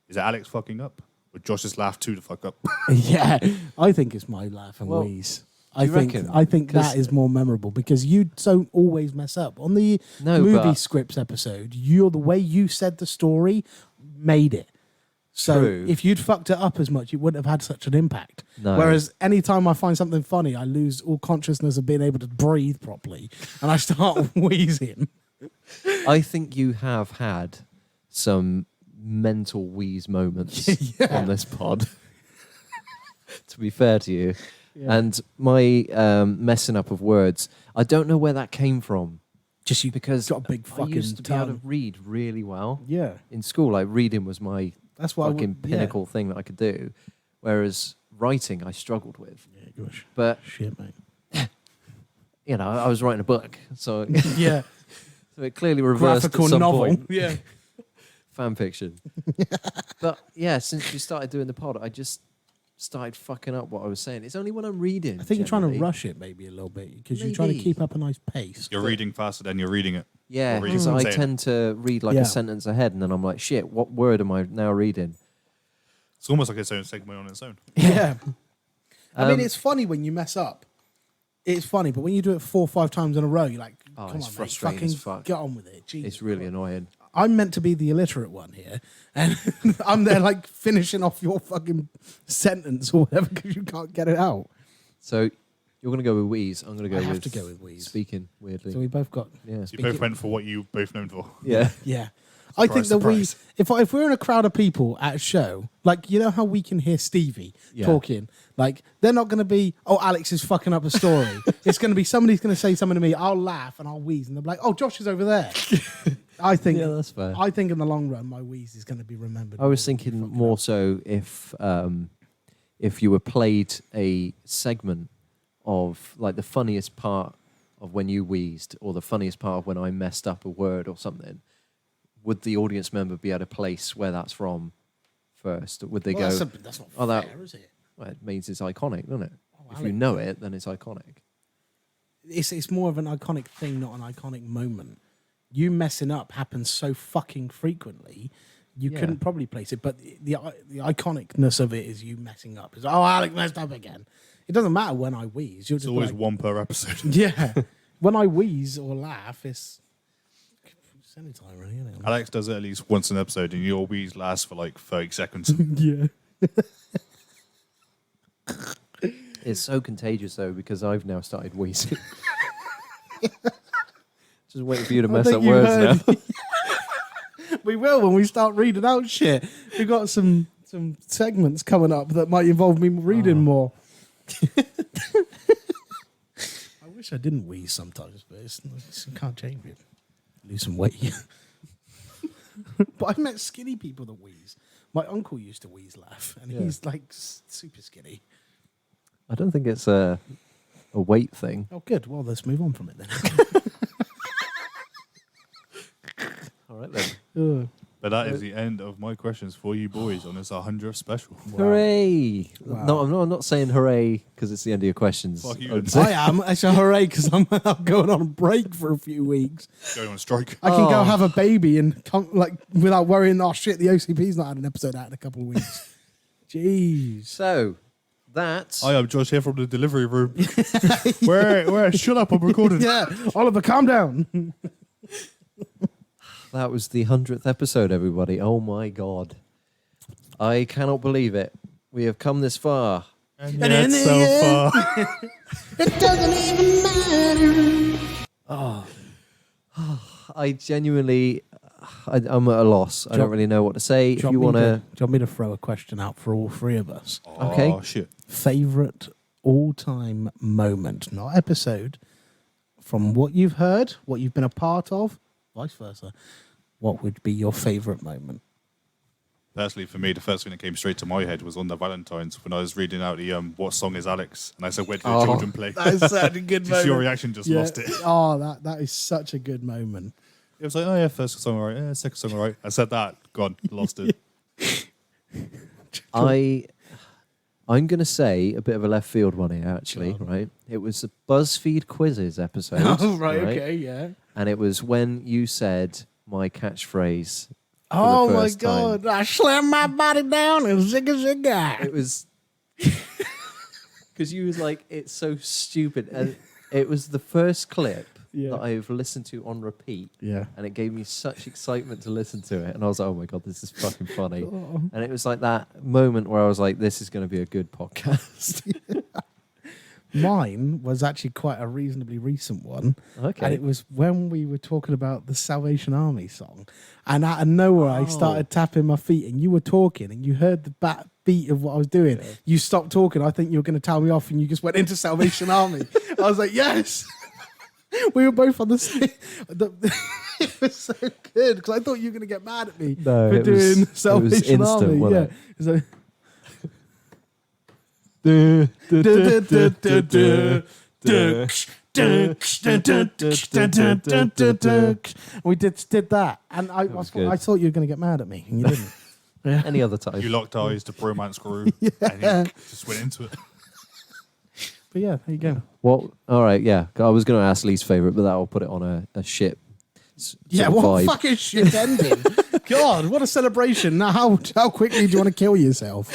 Is it Alex fucking up? Or Josh's laugh to the fuck up? yeah, I think it's my laugh and Well, wheeze. you reckon? I think 'Cause- that is more memorable because you don't always mess up. On the No, movie but- scripts episode, the way you said the story made it. So True. if you'd fucked it up as much, it wouldn't have had such an impact. No. Whereas anytime I find something funny, I lose all consciousness of being able to breathe properly and I start wheezing. I think you have had some mental wheeze moments Yeah. on this pod. To be fair to you. And my messing up of words, I don't know where that came from. Just you Because got a big I fucking used to be able tongue. to read really well. Yeah, In school, like reading was my that's what fucking pinnacle thing that I could do. Whereas writing, I struggled with. Yeah, gosh. But, Shit, mate. you know, I was writing a book. So, Yeah, so it clearly reversed graphical at some novel. point. Yeah. Fan fiction. But yeah, since we started doing the pod, I just started fucking up what I was saying. It's only when I'm reading. I think you're trying to generally. rush it maybe a little bit because you're trying to Maybe. keep up a nice pace. You're reading faster than you're reading it. Yeah, Or reading because what I'm I saying. tend to read like Yeah. a sentence ahead, and then I'm like, shit, what word am I now reading? It's almost like its own segment on its own. Yeah. I mean, Um, it's funny when you mess up. It's funny, but when you do it 4 or 5 times in a row, you're like, Oh, come it's on, mate, frustrating fucking as fuck. get on with it. Jesus It's really Christ. annoying. I'm meant to be the illiterate one here, and I'm there like finishing off your fucking sentence or whatever because you can't get it out. So you're going to go with wheeze. I'm going to go I with have to go with wheeze. speaking, weirdly. So we both got, yeah. You both went for what you both known for. Yeah. yeah. I think that Surprise, if we're in a crowd of people at a show, like you know how we can hear Stevie Yeah. talking, like they're not going to be, oh, Alex is fucking up a story. It's going to be somebody's going to say something to me, I'll laugh and I'll wheeze, and they'll be like, oh, Josh is over there. I think, Yeah, that's fair. I think in the long run, my wheeze is going to be remembered. I was thinking more so if you were played a segment of like the funniest part of when you wheezed or the funniest part of when I messed up a word or something, would the audience member be able to place where that's from first? Would they Well, go, that's not oh, that- fair, is it? well, it means it's iconic, doesn't it? If you Alex, know it, then it's iconic. It's more of an iconic thing, not an iconic moment. You messing up happens so fucking frequently, you Yeah. couldn't probably place it. But the iconicness of it is you messing up. It's, oh, Alex messed up again. It doesn't matter when I wheeze. You're It's just always like, one per episode. yeah. When I wheeze or laugh, it's anytime really, isn't it? Alex does it at least once an episode, and your wheeze lasts for like 30 seconds. Yeah. It's so contagious though because I've now started wheezing. Just waiting for you to I mess think up you words heard- now. We will when we start reading out shit. We've got some some segments coming up that might involve me reading more. I wish I didn't wheeze sometimes, but you can't change it. Lose some weight. But I met skinny people that wheeze. My uncle used to wheeze laugh, and he's like super skinny. I don't think it's a weight thing. Oh, good. Well, let's move on from it then. All right then. But that is the end of my questions for you boys on this 100th special. Hooray! Wow. No, I'm not saying hooray because it's the end of your questions. Fuck you. I would say. I am. It's a hooray because I'm going on a break for a few weeks. Going on strike. I can go have a baby and come, like without worrying. Oh shit! The OCP's not had an episode out in a couple of weeks. Jeez. So that I am Josh here from the delivery room. Where? Shut up! I'm recording. Yeah, Oliver, calm down. that was the 100th episode, everybody. Oh my god, I cannot believe it. We have come this far. And yet so far. It doesn't even matter. I genuinely, I'm at a loss. I don't really know what to say. If you want do you want me to throw a question out for all three of us? Okay. Oh, shit. Favorite all-time moment, not episode, from what you've heard, what you've been a part of, vice versa. What would be your favorite moment? Personally, for me, the first thing that came straight to my head was on the Valentine's when I was reading out the What Song Is Alex? And I said, where do the children play? That is such a good Just your reaction just lost it. Oh, that is such a good moment. It was like, oh yeah, first song all right, yeah, second song all right. I said that, gone, lost it. I'm going to say a bit of a left field one here, actually, right? It was the BuzzFeed Quizzes episode. Oh, right, okay, yeah. And it was when you said my catchphrase. Oh, my first time. God. I slammed my body down and zigga zigga. It was because you was like, it's so stupid. And it was the first clip that I've listened to on repeat. Yeah. And it gave me such excitement to listen to it. And I was like, oh my God, this is fucking funny. And it was like that moment where I was like, this is going to be a good podcast. Mine was actually quite a reasonably recent one. Okay. And it was when we were talking about the Salvation Army song. And out of nowhere, I started tapping my feet and you were talking and you heard the beat of what I was doing. Yeah. You stopped talking. I think you were going to tell me off and you just went into Salvation Army. I was like, yes. We were both on the same. It was so good because I thought you were going to get mad at me for doing Salvation Army. Yeah. It was like, we did that, and I thought you were going to get mad at me, and you didn't. Yeah. Any other time. You locked eyes to bromance grew, and you just went into it. But yeah, there you go. Well, all right, yeah. I was going to ask least favourite, but that'll put it on a shit. Yeah, what fucking shit ending. God, what a celebration. Now, how quickly do you want to kill yourself?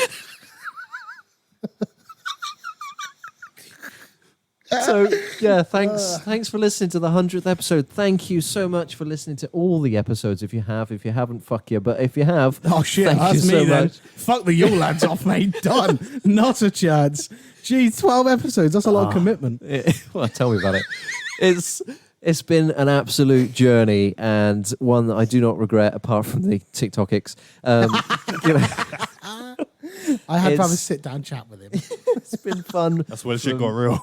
So, yeah, thanks for listening to the 100th episode. Thank you so much for listening to all the episodes. If you haven't, fuck you. But if you have, oh shit, thank that's you me so then. much. Fuck the your lads off, mate. Done. Not a chance. Gee, 12 episodes. That's a lot of commitment. Well, tell me about it. It's been an absolute journey and one that I do not regret, apart from the TikTokics. I had to have a sit-down chat with him. It's been fun. That's when shit got real.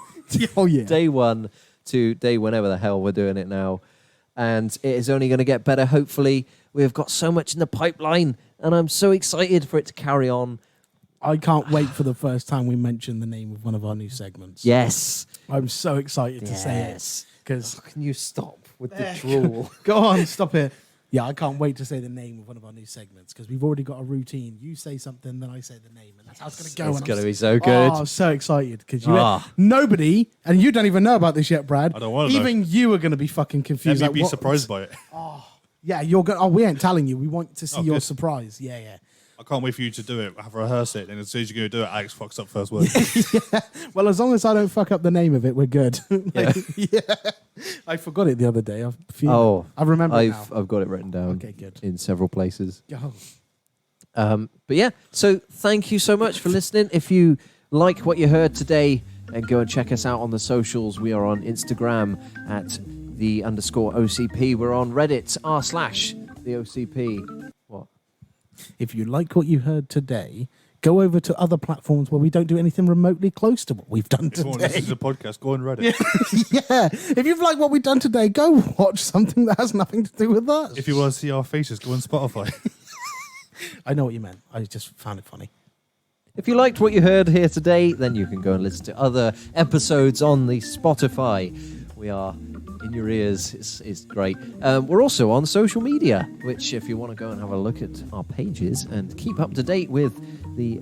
Oh, yeah. Day one to day whenever the hell we're doing it now. And it is only going to get better, hopefully. We've got so much in the pipeline, and I'm so excited for it to carry on. I can't wait for the first time we mention the name of one of our new segments. Yes. I'm so excited to say it. Because can you stop with the drool? Go on, stop it. Yeah, I can't wait to say the name of one of our new segments because we've already got a routine. You say something, then I say the name, and that's how it's going to go. It's going to be so good. Oh, I'm so excited because nobody, and you don't even know about this yet, Brad. I don't want to Even you are going to be fucking confused. Let me be surprised by it. Yeah, you're going. Oh, we ain't telling you. We want to see your surprise. Yeah. I can't wait for you to do it. Have rehearse it, and as soon as you're going to do it, Alex fucks up first word. Yeah. Well, as long as I don't fuck up the name of it, we're good. I forgot it the other day. I remember. I've got it written down. Okay, good. In several places. Oh. But yeah, so thank you so much for listening. If you like what you heard today, and go and check us out on the socials. We are on Instagram at @the_OCP. We're on Reddit r/the OCP. What? If you like what you heard today, go over to other platforms where we don't do anything remotely close to what we've done If you want to today. listen to the podcast, go on Reddit. Yeah. If you've liked what we've done today, go watch something that has nothing to do with us. If you want to see our faces, go on Spotify. I know what you meant. I just found it funny. If you liked what you heard here today, then you can go and listen to other episodes on the Spotify. We are in your ears. It's great. We're also on social media, which if you want to go and have a look at our pages and keep up to date with the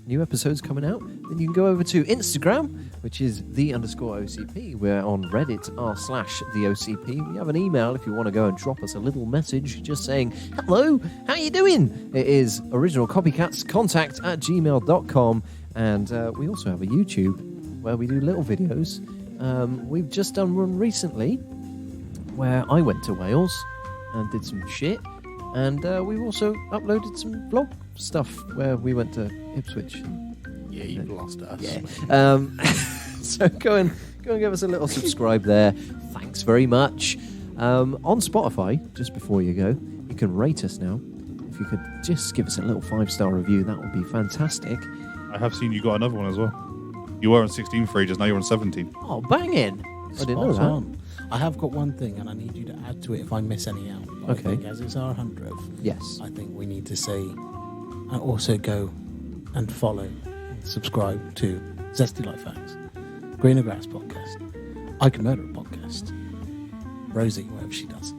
new episodes coming out, then you can go over to Instagram, which is _OCP. We're on Reddit r/theOCP. We have an email if you want to go and drop us a little message just saying, hello, how you doing? It is originalcopycatscontact@gmail.com. And we also have a YouTube where we do little videos. We've just done one recently where I went to Wales and did some shit. And we've also uploaded some vlog stuff where we went to Ipswich. Yeah, you've lost us. Yeah. So go and give us a little subscribe there. Thanks very much. On Spotify, just before you go, you can rate us now. If you could just give us a little 5-star review, that would be fantastic. I have seen you got another one as well. You were on 16 for ages, now you're on 17. Oh, banging! I didn't know Spot that. on. I have got one thing, and I need you to add to it if I miss any out. Okay. I think as it's our 100th, Yes. I think we need to say, and also go and follow and subscribe to Zesty Life Facts, Greener Grass Podcast, I Can Murder a Podcast, Rosie, whatever she does.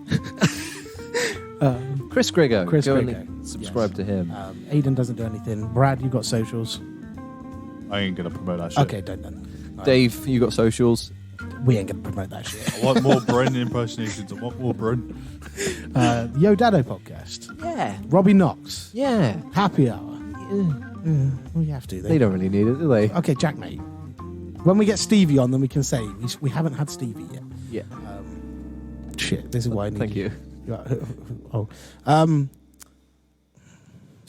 Chris Griggo. Chris go Griggo, and subscribe to him. Aidan doesn't do anything. Brad, you got socials. I ain't going to promote that shit. Okay, don't. Right. Dave, you got socials. We ain't going to promote that shit. I want more Bren impersonations. I want more Bren. Yo Dado Podcast, Yeah. Robbie Knox, Yeah. Happy Hour. We have to. They don't really need it, do they? Okay, Jack, mate. When we get Stevie on, then we can say we haven't had Stevie yet. Yeah. Shit, this is why I need Thank you. Oh,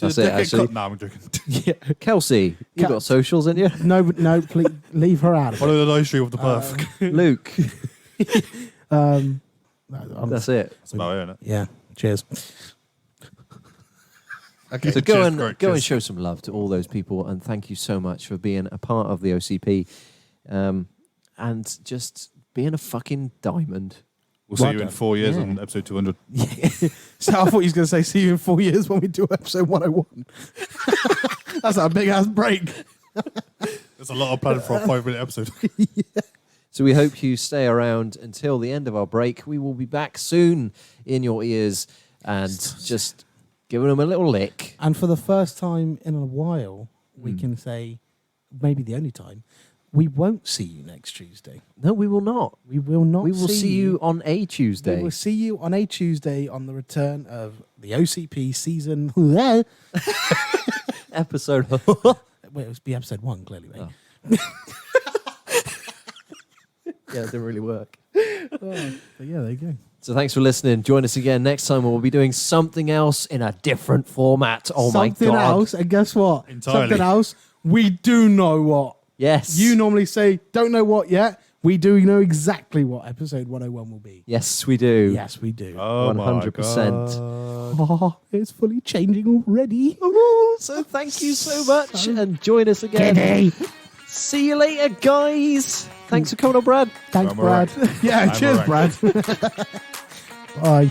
That's it, actually. No, I'm joking. yeah. Kelsey, you got socials, ain't you? No, please leave her out of it. Follow the live stream of the Perth. Luke. No, That's it. That's about it, isn't it? Yeah. Cheers. Okay. So go Cheers, and Greg, go and cheers. show some love to all those people, and thank you so much for being a part of the OCP, and just being a fucking diamond. We'll see Well you in done. 4 years Yeah. on episode 200. So I thought he was going to say, see you in 4 years when we do episode 101. That's a big ass break. There's a lot of planning for a 5-minute episode. So we hope you stay around until the end of our break. We will be back soon in your ears and just giving them a little lick. And for the first time in a while, we can say, maybe the only time, we won't see you next Tuesday. No, we will not. We will not. We will see you on a Tuesday. We will see you on a Tuesday on the return of the OCP season. Episode. Well, it will be episode 1, clearly, mate. Oh. Yeah, it didn't really work. But yeah, there you go. So thanks for listening. Join us again next time. We'll be doing something else in a different format. Oh Something my god! else, and guess what? Entirely. Something else. We do know what. Yes. You normally say, don't know what yet. We do know exactly what episode 101 will be. Yes, we do. Yes, we do. Oh, 100%. Oh, it's fully changing already. So thank you so much, and join us again. See you later, guys. Thanks for coming on, Brad. Thanks, I'm Brad. Yeah, I'm cheers, alright. Brad. Bye.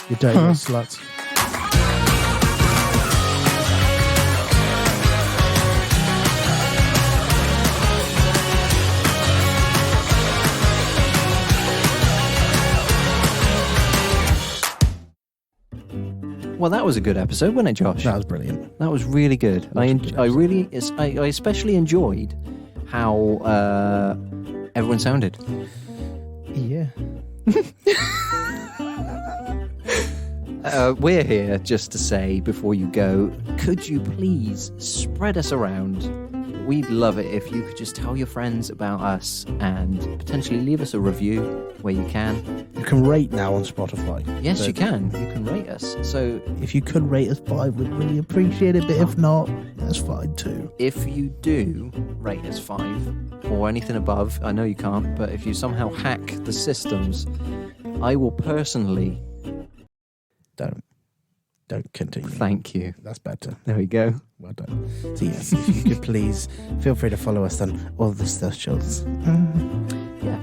You dirty sluts. Well, that was a good episode, wasn't it, Josh? That was brilliant. That was really good. I especially enjoyed how everyone sounded. Yeah. We're here just to say before you go, could you please spread us around? We'd love it if you could just tell your friends about us and potentially leave us a review where you can. You can rate now on Spotify. Yes, So you can. You can rate us. So If you could rate us 5, we'd really appreciate it. But if not, that's fine too. if you do rate us 5 or anything above, I know you can't, but if you somehow hack the systems, I will personally Don't. Don't continue. Thank you. That's better. There we go. Well done. So yes, if you could please feel free to follow us on all the socials. Yeah.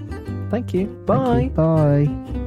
Thank you. Thank Bye. you. Bye.